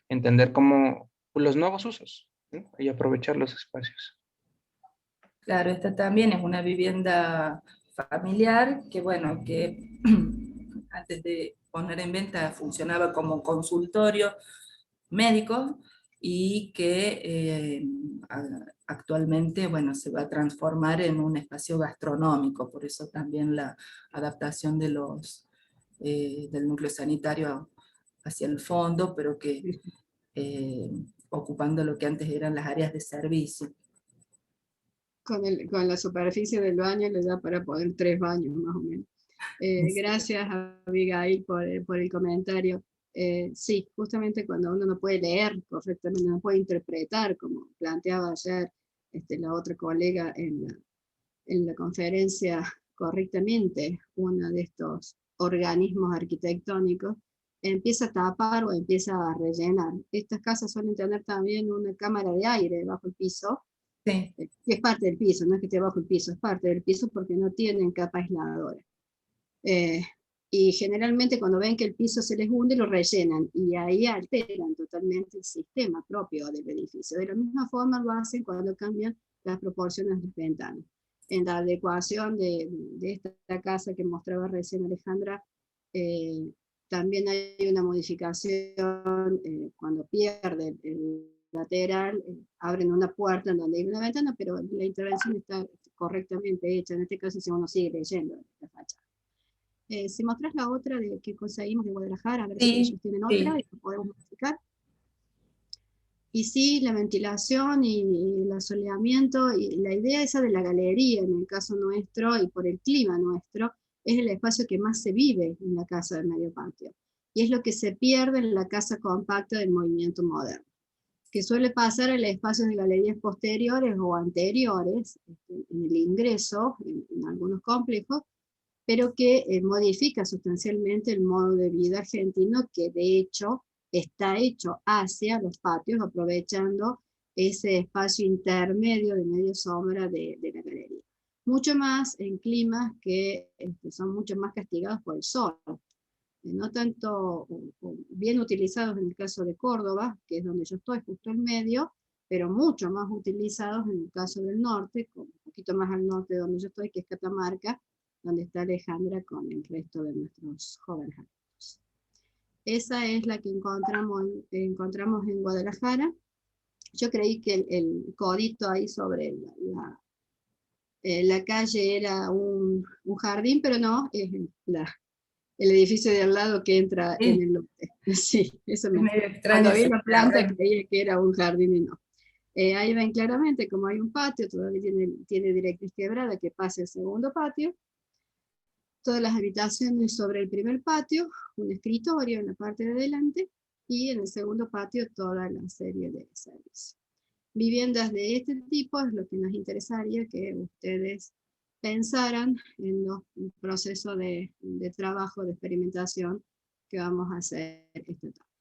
entender cómo los nuevos usos, ¿no? Y aprovechar los espacios. claro, esta también es una vivienda familiar que, bueno, que antes de poner en venta funcionaba como consultorio médicos, y que actualmente, bueno, se va a transformar en un espacio gastronómico, por eso también la adaptación de del núcleo sanitario hacia el fondo, pero que ocupando lo que antes eran las áreas de servicio. Con la superficie del baño le da para poner 3 baños más o menos. Gracias, Abigail, por el comentario. Sí, justamente cuando uno no puede leer correctamente, no puede interpretar, como planteaba ayer la otra colega en la conferencia, correctamente uno de estos organismos arquitectónicos, empieza a tapar o empieza a rellenar. Estas casas suelen tener también una cámara de aire bajo el piso, Sí. que es parte del piso, no es que esté bajo el piso, es parte del piso porque no tienen capa aisladora. Y generalmente cuando ven que el piso se les hunde, lo rellenan, y ahí alteran totalmente el sistema propio del edificio. De la misma forma lo hacen cuando cambian las proporciones de las ventanas. En la adecuación de esta casa que mostraba recién Alejandra, también hay una modificación cuando pierde el lateral, abren una puerta en donde hay una ventana, pero la intervención está correctamente hecha. En este caso, si uno sigue leyendo la fachada. Si mostrás la otra de que conseguimos de Guadalajara, a ver si ellos tienen otra, y lo podemos modificar. Y sí, la ventilación y el asoleamiento, y la idea esa de la galería, en el caso nuestro, y por el clima nuestro, es el espacio que más se vive en la casa de medio patio. Y es lo que se pierde en la casa compacta del movimiento moderno, que suele pasar en espacios de galerías posteriores o anteriores, en el ingreso, en algunos complejos, pero que modifica sustancialmente el modo de vida argentino, que de hecho está hecho hacia los patios, aprovechando ese espacio intermedio de media sombra de la galería. Mucho más en climas que son mucho más castigados por el sol. No tanto bien utilizados en el caso de Córdoba, que es donde yo estoy justo en medio, pero mucho más utilizados en el caso del norte, un poquito más al norte de donde yo estoy, que es Catamarca, donde está Alejandra con el resto de nuestros jóvenes alumnos. Esa es la que encontramos en Guadalajara. Yo creí que el codito ahí sobre la calle era un jardín, pero no, es el edificio de al lado que entra en el lote. Sí, eso me cuando vi la planta creía que era un jardín y no. Ahí ven claramente como hay un patio, todavía tiene directriz quebrada que pase al segundo patio. Todas las habitaciones sobre el primer patio, un escritorio en la parte de adelante, y en el segundo patio toda la serie de servicios. Viviendas de este tipo es lo que nos interesaría que ustedes pensaran en los procesos de trabajo, de experimentación que vamos a hacer esta tarde.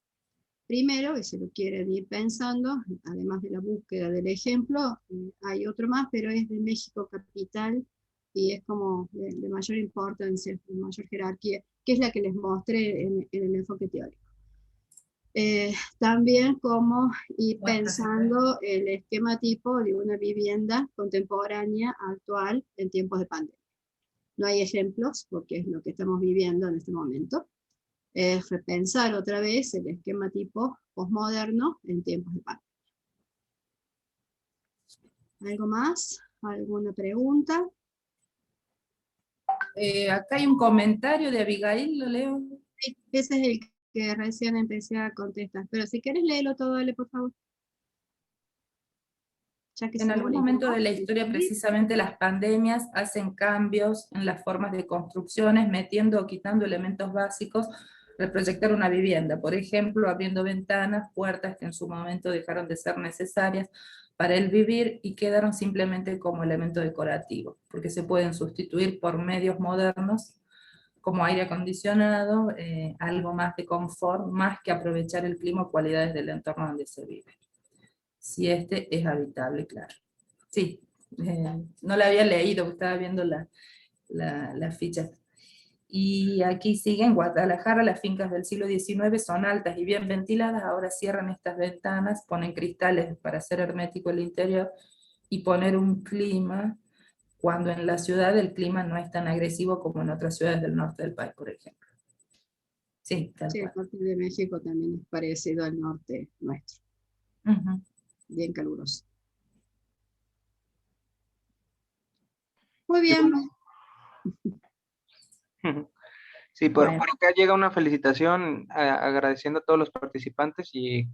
Primero, y si lo quieren ir pensando, además de la búsqueda del ejemplo, hay otro más, pero es de México Capital, y es como de mayor importancia, de mayor jerarquía, que es la que les mostré en el enfoque teórico. También como ir pensando el esquema tipo de una vivienda contemporánea, actual, en tiempos de pandemia. No hay ejemplos, porque es lo que estamos viviendo en este momento. Es repensar otra vez el esquema tipo posmoderno en tiempos de pandemia. ¿Algo más? ¿Alguna pregunta? Acá hay un comentario de Abigail, ¿lo leo? Sí, ese es el que recién empecé a contestar, pero si quieres léelo todo, dale por favor. Ya que en algún momento de la historia, precisamente las pandemias hacen cambios en las formas de construcciones, metiendo o quitando elementos básicos al proyectar una vivienda. Por ejemplo, abriendo ventanas, puertas que en su momento dejaron de ser necesarias para el vivir y quedaron simplemente como elemento decorativo, porque se pueden sustituir por medios modernos como aire acondicionado, algo más de confort, más que aprovechar el clima o cualidades del entorno donde se vive. Si este es habitable, claro. Sí, no la había leído, estaba viendo las fichas. Y aquí sigue, en Guadalajara, las fincas del siglo XIX son altas y bien ventiladas, ahora cierran estas ventanas, ponen cristales para hacer hermético el interior y poner un clima, cuando en la ciudad el clima no es tan agresivo como en otras ciudades del norte del país, por ejemplo. Sí, tal Sí, el cual. norte de México también es parecido al norte nuestro, Ujú. bien caluroso. Muy Y bien, bueno, sí, Bueno. por acá llega una felicitación agradeciendo a todos los participantes llega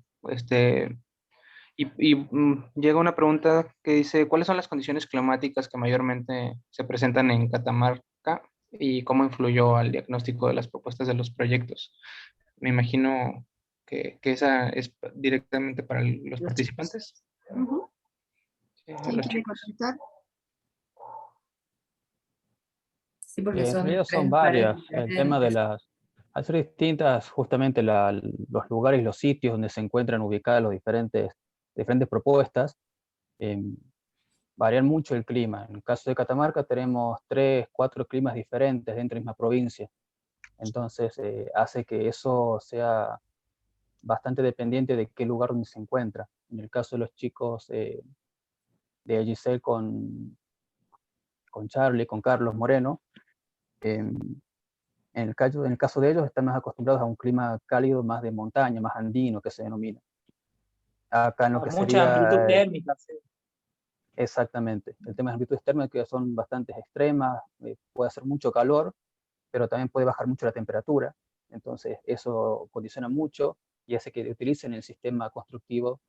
una pregunta que dice, ¿cuáles son las condiciones climáticas que mayormente se presentan en Catamarca y cómo influyó al diagnóstico de las propuestas de los proyectos? Me imagino que esa es directamente para los los chicos. participantes. Ujú. ¿Quién Los quiere chicos. contestar? Sí, porque En son realidad son diferentes áreas varias. El tema de diferentes. al ser distintas, justamente los lugares y los sitios donde se encuentran ubicadas las diferentes propuestas, em, varían mucho el clima. En el caso de Catamarca tenemos 3, 4 climas diferentes dentro de la misma provincia. Entonces hace que eso sea bastante dependiente de qué lugar donde se encuentra. En el caso de los chicos de Giselle con Charlie, con Carlos Moreno, em, en el caso de ellos están más acostumbrados a un clima cálido, más de montaña, más andino que se denomina. Acá en lo que Mucha amplitud sería térmica. Sí. exactamente, el tema de las amplitudes térmicas que son bastante extremas, puede hacer mucho calor, pero también puede bajar mucho la temperatura, entonces eso condiciona mucho y hace que utilicen el sistema constructivo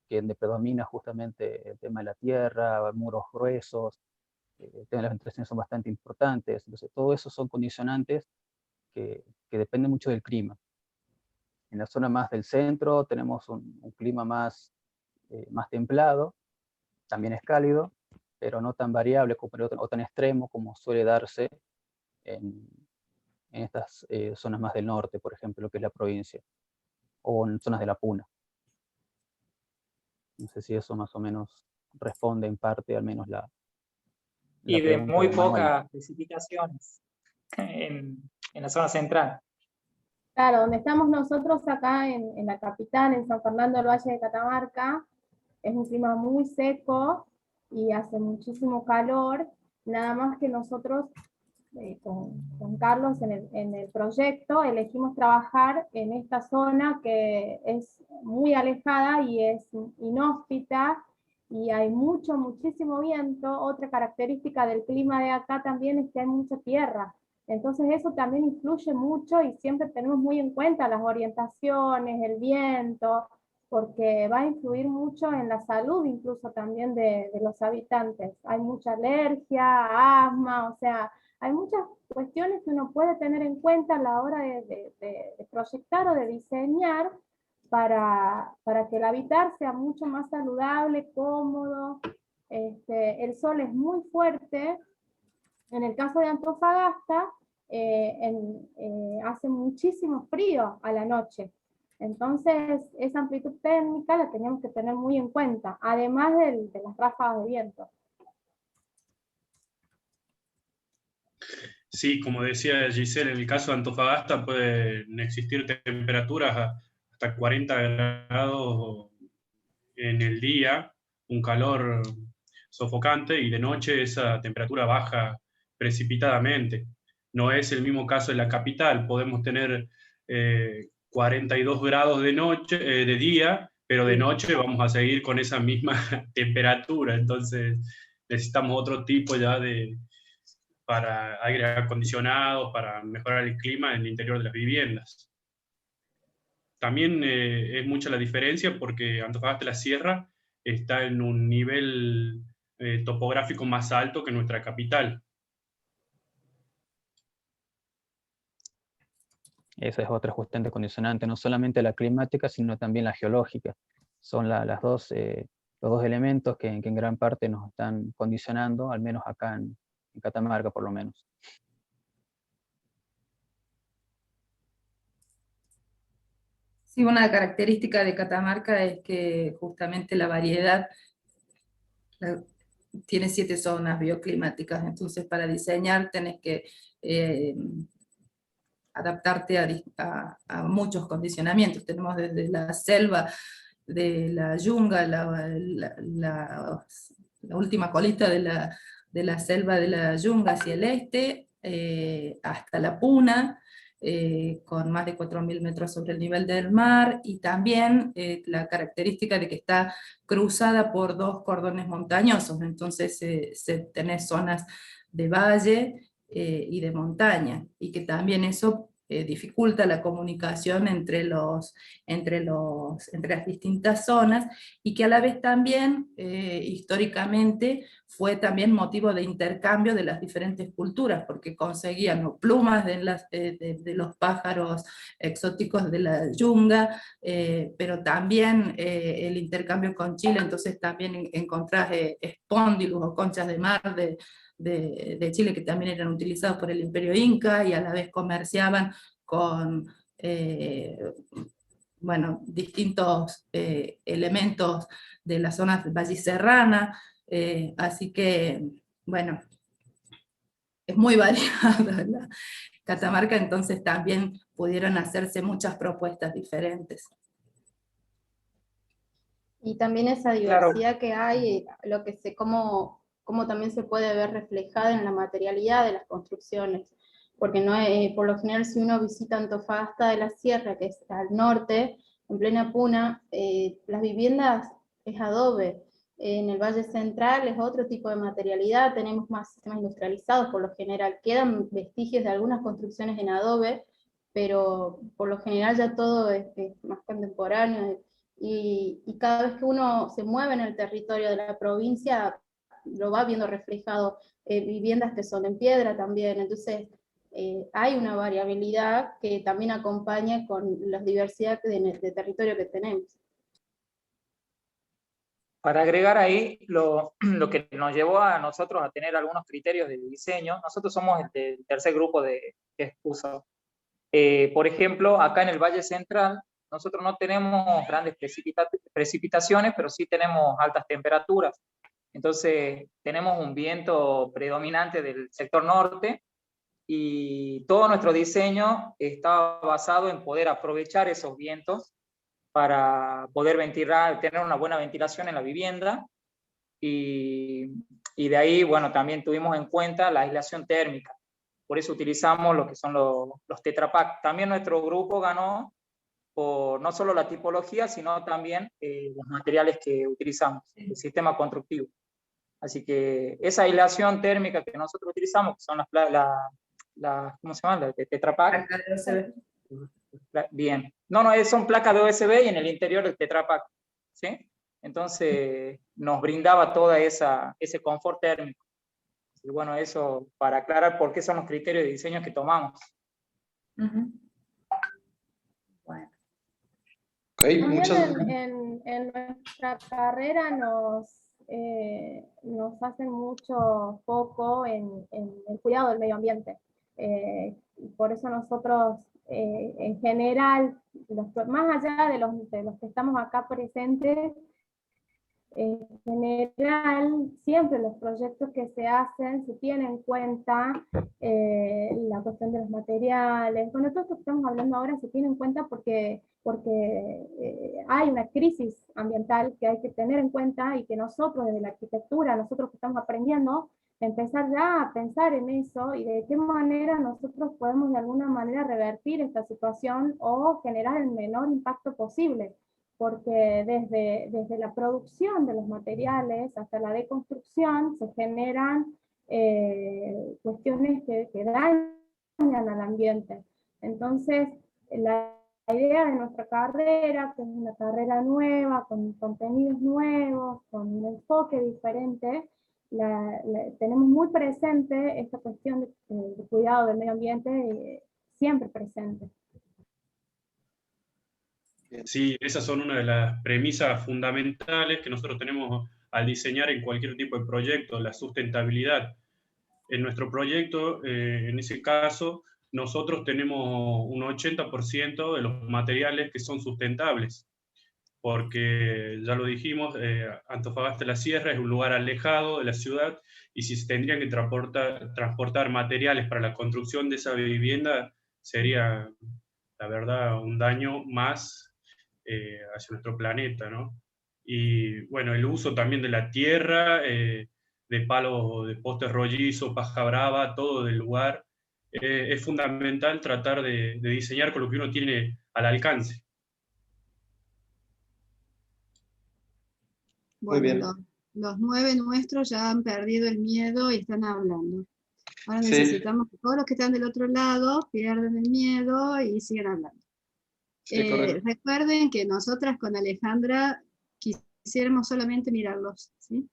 que donde predomina justamente el tema de la tierra, muros gruesos, el tema de las ventilaciones son bastante importantes, entonces todo eso son condicionantes que dependen mucho del clima. En la zona más del centro tenemos un clima más templado, también es cálido, pero no tan variable o tan extremo como suele darse en, en estas zonas más del norte, por ejemplo, lo que es la provincia, o en zonas de la Puna. No sé si eso más o menos responde en parte al menos la Y de pregunta muy de Manuel. pocas precipitaciones en la zona central. Claro, donde estamos nosotros acá en la capital, en San Fernando del Valle de Catamarca, es un clima muy seco y hace muchísimo calor, nada más que nosotros con Carlos en el proyecto elegimos trabajar en esta zona que es muy alejada y es inhóspita y hay muchísimo viento. Otra característica del clima de acá también es que hay mucha tierra. Entonces eso también influye mucho y siempre tenemos muy en cuenta las orientaciones, el viento, porque va a influir mucho en la salud incluso también de los habitantes. Hay mucha alergia, asma, o sea, hay muchas cuestiones que uno puede tener en cuenta a la hora de proyectar o de diseñar para que el habitar sea mucho más saludable, cómodo. El sol es muy fuerte. En el caso de Antofagasta, hace muchísimo frío a la noche. Entonces, esa amplitud térmica la tenemos que tener muy en cuenta, además de las ráfagas de viento. Sí, como decía Giselle, en el caso de Antofagasta pueden existir temperaturas hasta 40 grados en el día, un calor sofocante, y de noche esa temperatura baja precipitadamente. No es el mismo caso en la capital, podemos tener 42 grados de día, pero de noche vamos a seguir con esa misma temperatura, entonces necesitamos otro tipo ya para aire acondicionado, para mejorar el clima en el interior de las viviendas. También es mucha la diferencia porque Antofagasta la Sierra está en un nivel topográfico más alto que nuestra capital. Esa es otra justamente condicionante, no solamente la climática, sino también la geológica. Son los dos elementos que en gran parte nos están condicionando, al menos acá en Catamarca por lo menos. Sí, una característica de Catamarca es que justamente la variedad tiene 7 zonas bioclimáticas, entonces para diseñar tenés que adaptarte a muchos condicionamientos. Tenemos desde la selva de la yunga, la última colita de la selva de la yunga hacia el este, hasta la puna, con más de 4.000 metros sobre el nivel del mar, y también la característica de que está cruzada por 2 cordones montañosos, entonces tenés zonas de valle y de montaña, y que también eso dificulta la comunicación entre las distintas zonas, y que a la vez también históricamente fue también motivo de intercambio de las diferentes culturas, porque conseguían plumas de los pájaros exóticos de la yunga, pero también el intercambio con Chile, entonces también encontrás espóndilos o conchas de mar de Chile, que también eran utilizados por el Imperio Inca, y a la vez comerciaban con bueno, distintos elementos de las zonas valliserrana, así que, bueno, es muy variada la Catamarca, entonces también pudieron hacerse muchas propuestas diferentes. Y también esa diversidad que hay, cómo también se puede ver reflejada en la materialidad de las construcciones, porque no por lo general si uno visita Antofagasta de la Sierra, que es al norte, en plena Puna, las viviendas es adobe, en el Valle Central es otro tipo de materialidad, tenemos más sistemas industrializados por lo general, quedan vestigios de algunas construcciones en adobe, pero por lo general ya todo es más contemporáneo, y cada vez que uno se mueve en el territorio de la provincia, lo va viendo reflejado, viviendas que son en piedra también, entonces hay una variabilidad que también acompaña con la diversidad de territorio que tenemos. Para agregar ahí lo que nos llevó a nosotros a tener algunos criterios de diseño, nosotros somos el tercer grupo que expuso. Por ejemplo, acá en el Valle Central, nosotros no tenemos grandes precipitaciones, pero sí tenemos altas temperaturas. Entonces, tenemos un viento predominante del sector norte, y todo nuestro diseño está basado en poder aprovechar esos vientos para poder ventilar, tener una buena ventilación en la vivienda, y de ahí, bueno, también tuvimos en cuenta la aislación térmica. Por eso utilizamos lo que son los Tetra Pak. También nuestro grupo ganó por no solo la tipología, sino también los materiales que utilizamos, el sistema constructivo. Así que esa aislación térmica que nosotros utilizamos, que son ¿cómo se llama? De Tetra Pak. Bien. No, son placas de OSB y en el interior del Tetra Pak, ¿sí? Entonces nos brindaba toda ese confort térmico. Y bueno, eso para aclarar por qué son los criterios de diseño que tomamos. Bueno. Okay, en nuestra carrera nos hacen mucho foco en el cuidado del medio ambiente. Por eso nosotros, en general, más allá de los que estamos acá presentes, en general, siempre los proyectos que se hacen se tienen en cuenta la cuestión de los materiales. Bueno, todo esto que estamos hablando ahora se tiene en cuenta porque hay una crisis ambiental que hay que tener en cuenta, y que nosotros desde la arquitectura, nosotros que estamos aprendiendo, empezar ya a pensar en eso y de qué manera nosotros podemos de alguna manera revertir esta situación o generar el menor impacto posible. Porque desde la producción de los materiales hasta la deconstrucción se generan cuestiones que dañan al ambiente. Entonces, la idea de nuestra carrera, que es una carrera nueva, con contenidos nuevos, con un enfoque diferente, tenemos muy presente esta cuestión de cuidado del medio ambiente, siempre presente. Sí, esas son una de las premisas fundamentales que nosotros tenemos al diseñar en cualquier tipo de proyecto, la sustentabilidad. En nuestro proyecto, en ese caso, nosotros tenemos un 80% de los materiales que son sustentables, porque ya lo dijimos, Antofagasta de la Sierra es un lugar alejado de la ciudad, y si se tendrían que transportar materiales para la construcción de esa vivienda, sería, la verdad, un daño más hacia nuestro planeta, ¿no? Y bueno, el uso también de la tierra, de palos, de postes rollizos, paja brava, todo del lugar, es fundamental tratar de diseñar con lo que uno tiene al alcance. Bueno, bien. los 9 nuestros ya han perdido el miedo y están hablando. Ahora Sí. necesitamos que todos los que están del otro lado pierdan el miedo y sigan hablando. Sí, correcto. Recuerden que nosotras con Alejandra quisiéramos solamente mirarlos, ¿sí?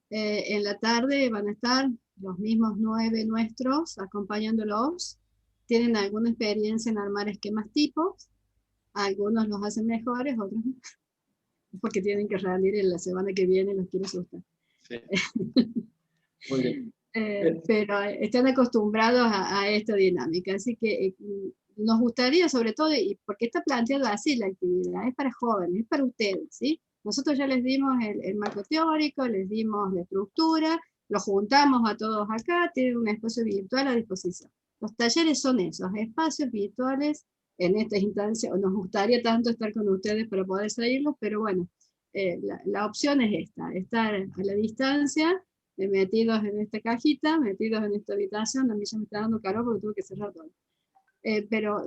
En la tarde van a estar los mismos 9 nuestros acompañándolos. Tienen alguna experiencia en armar esquemas tipos. Algunos los hacen mejores, otros no. Porque tienen que rendir en la semana que viene, los quiero asustar. Sí. Muy bien. Pero están acostumbrados a esta dinámica, así que nos gustaría sobre todo, y porque está planteada así la actividad, es para jóvenes, es para ustedes, ¿sí? Nosotros ya les dimos el marco teórico, les dimos la estructura, los juntamos a todos acá, tienen un espacio virtual a disposición. Los talleres son esos, espacios virtuales en esta instancia. Nos gustaría tanto estar con ustedes para poder seguirlos, pero bueno, la opción es esta, estar a la distancia, metidos en esta cajita, metidos en esta habitación. A mí ya me está dando calor porque tuve que cerrar todo. Pero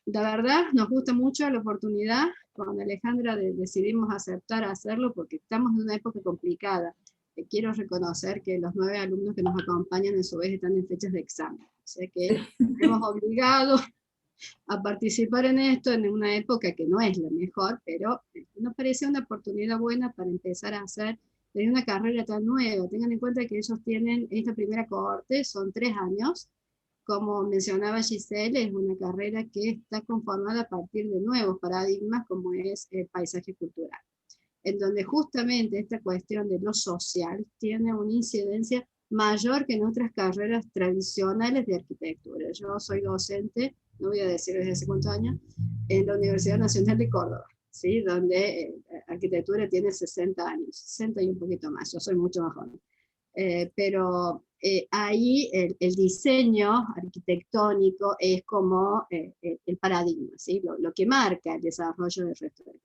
la verdad nos gusta mucho la oportunidad. Con Alejandra decidimos aceptar hacerlo porque estamos en una época complicada. Quiero reconocer que los 9 alumnos que nos acompañan a su vez están en fechas de examen. O sea que hemos obligado a participar en esto en una época que no es la mejor, pero nos parece una oportunidad buena para empezar a hacer de una carrera tan nueva. Tengan en cuenta que ellos tienen esta primera cohorte, son 3 años. Como mencionaba Giselle, es una carrera que está conformada a partir de nuevos paradigmas como es el paisaje cultural, en donde justamente esta cuestión de lo social tiene una incidencia mayor que en otras carreras tradicionales de arquitectura. Yo soy docente, no voy a decir desde hace cuántos años, en la Universidad Nacional de Córdoba, ¿sí? Donde arquitectura tiene 60 años, 60 y un poquito más, yo soy mucho más joven. Pero ahí el diseño arquitectónico es como el paradigma, ¿sí? Lo que marca el desarrollo del resto de la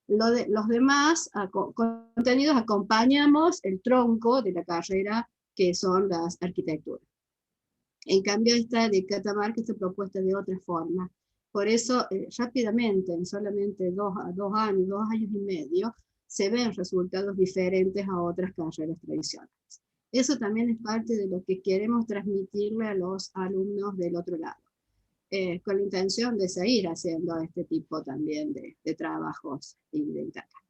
carrera. Los demás contenidos acompañamos el tronco de la carrera, que son las arquitecturas. En cambio, esta de Catamarca está propuesta de otra forma. Por eso, rápidamente, en solamente 2 años, 2 años y medio, se ven resultados diferentes a otras carreras tradicionales. Eso también es parte de lo que queremos transmitirle a los alumnos del otro lado, con la intención de seguir haciendo este tipo también de trabajos y de intercambios.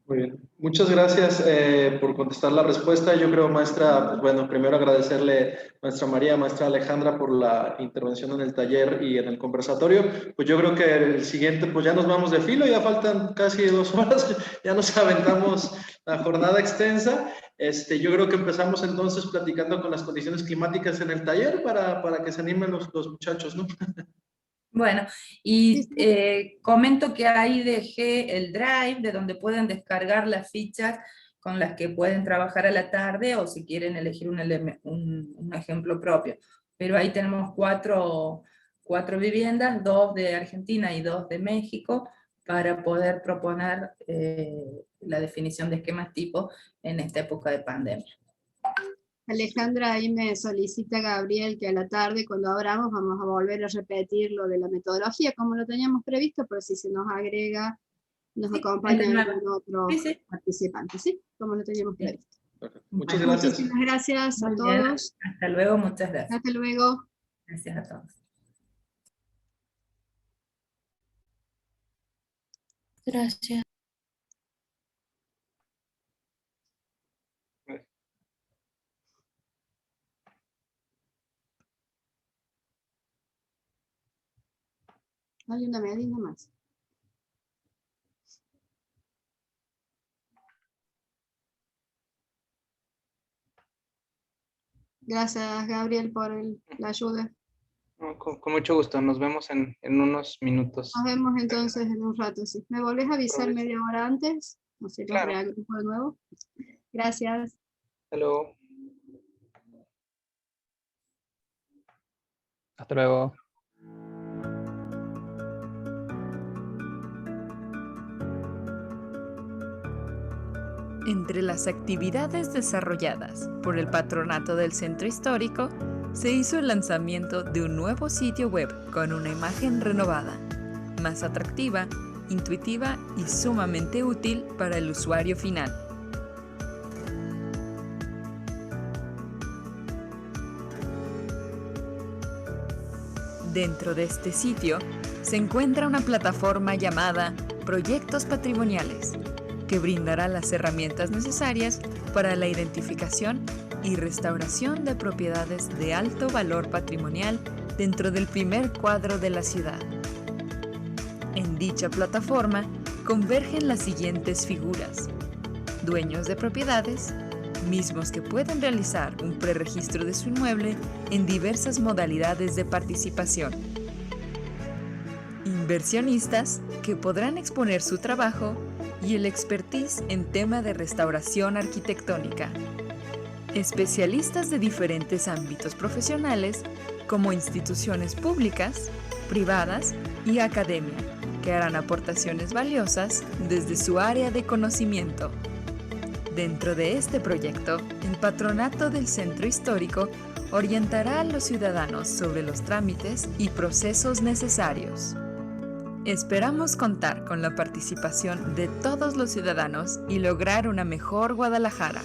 Muy bien. Muchas gracias por contestar la respuesta. Yo creo, maestra, pues bueno, primero agradecerle, maestra María, maestra Alejandra, por la intervención en el taller y en el conversatorio. Pues yo creo que el siguiente, pues ya nos vamos de filo, ya faltan casi 2 horas, ya nos aventamos la jornada extensa. Yo creo que empezamos entonces platicando con las condiciones climáticas en el taller para que se animen los muchachos, ¿no? Bueno, y comento que ahí dejé el Drive de donde pueden descargar las fichas con las que pueden trabajar a la tarde o si quieren elegir un ejemplo propio. Pero ahí tenemos 4 viviendas, 2 de Argentina y 2 de México, para poder proponer la definición de esquemas tipo en esta época de pandemia. Alejandra, ahí me solicita Gabriel que a la tarde, cuando abramos, vamos a volver a repetir lo de la metodología, como lo teníamos previsto, pero si se nos agrega, nos acompaña algún otro participante, ¿sí? Como lo teníamos previsto. Muchas gracias. Muchísimas gracias a todos. Hasta luego, muchas gracias. Hasta luego. Gracias a todos. Gracias. Hay una medida más. Gracias, Gabriel, por la ayuda. No, con mucho gusto. Nos vemos en unos minutos. Nos vemos entonces en un rato. ¿Sí? ¿Me volvés a avisar Provecho. media hora antes? No sé, lo reagrupo de nuevo. Gracias. Hasta luego. Hasta luego. Entre las actividades desarrolladas por el Patronato del Centro Histórico, se hizo el lanzamiento de un nuevo sitio web con una imagen renovada, más atractiva, intuitiva y sumamente útil para el usuario final. Dentro de este sitio se encuentra una plataforma llamada Proyectos Patrimoniales, que brindará las herramientas necesarias para la identificación y restauración de propiedades de alto valor patrimonial dentro del primer cuadro de la ciudad. En dicha plataforma convergen las siguientes figuras: dueños de propiedades, mismos que pueden realizar un preregistro de su inmueble en diversas modalidades de participación. Inversionistas que podrán exponer su trabajo y el expertise en tema de restauración arquitectónica. Especialistas de diferentes ámbitos profesionales como instituciones públicas, privadas y academia, que harán aportaciones valiosas desde su área de conocimiento. Dentro de este proyecto, el Patronato del Centro Histórico orientará a los ciudadanos sobre los trámites y procesos necesarios. Esperamos contar con la participación de todos los ciudadanos y lograr una mejor Guadalajara.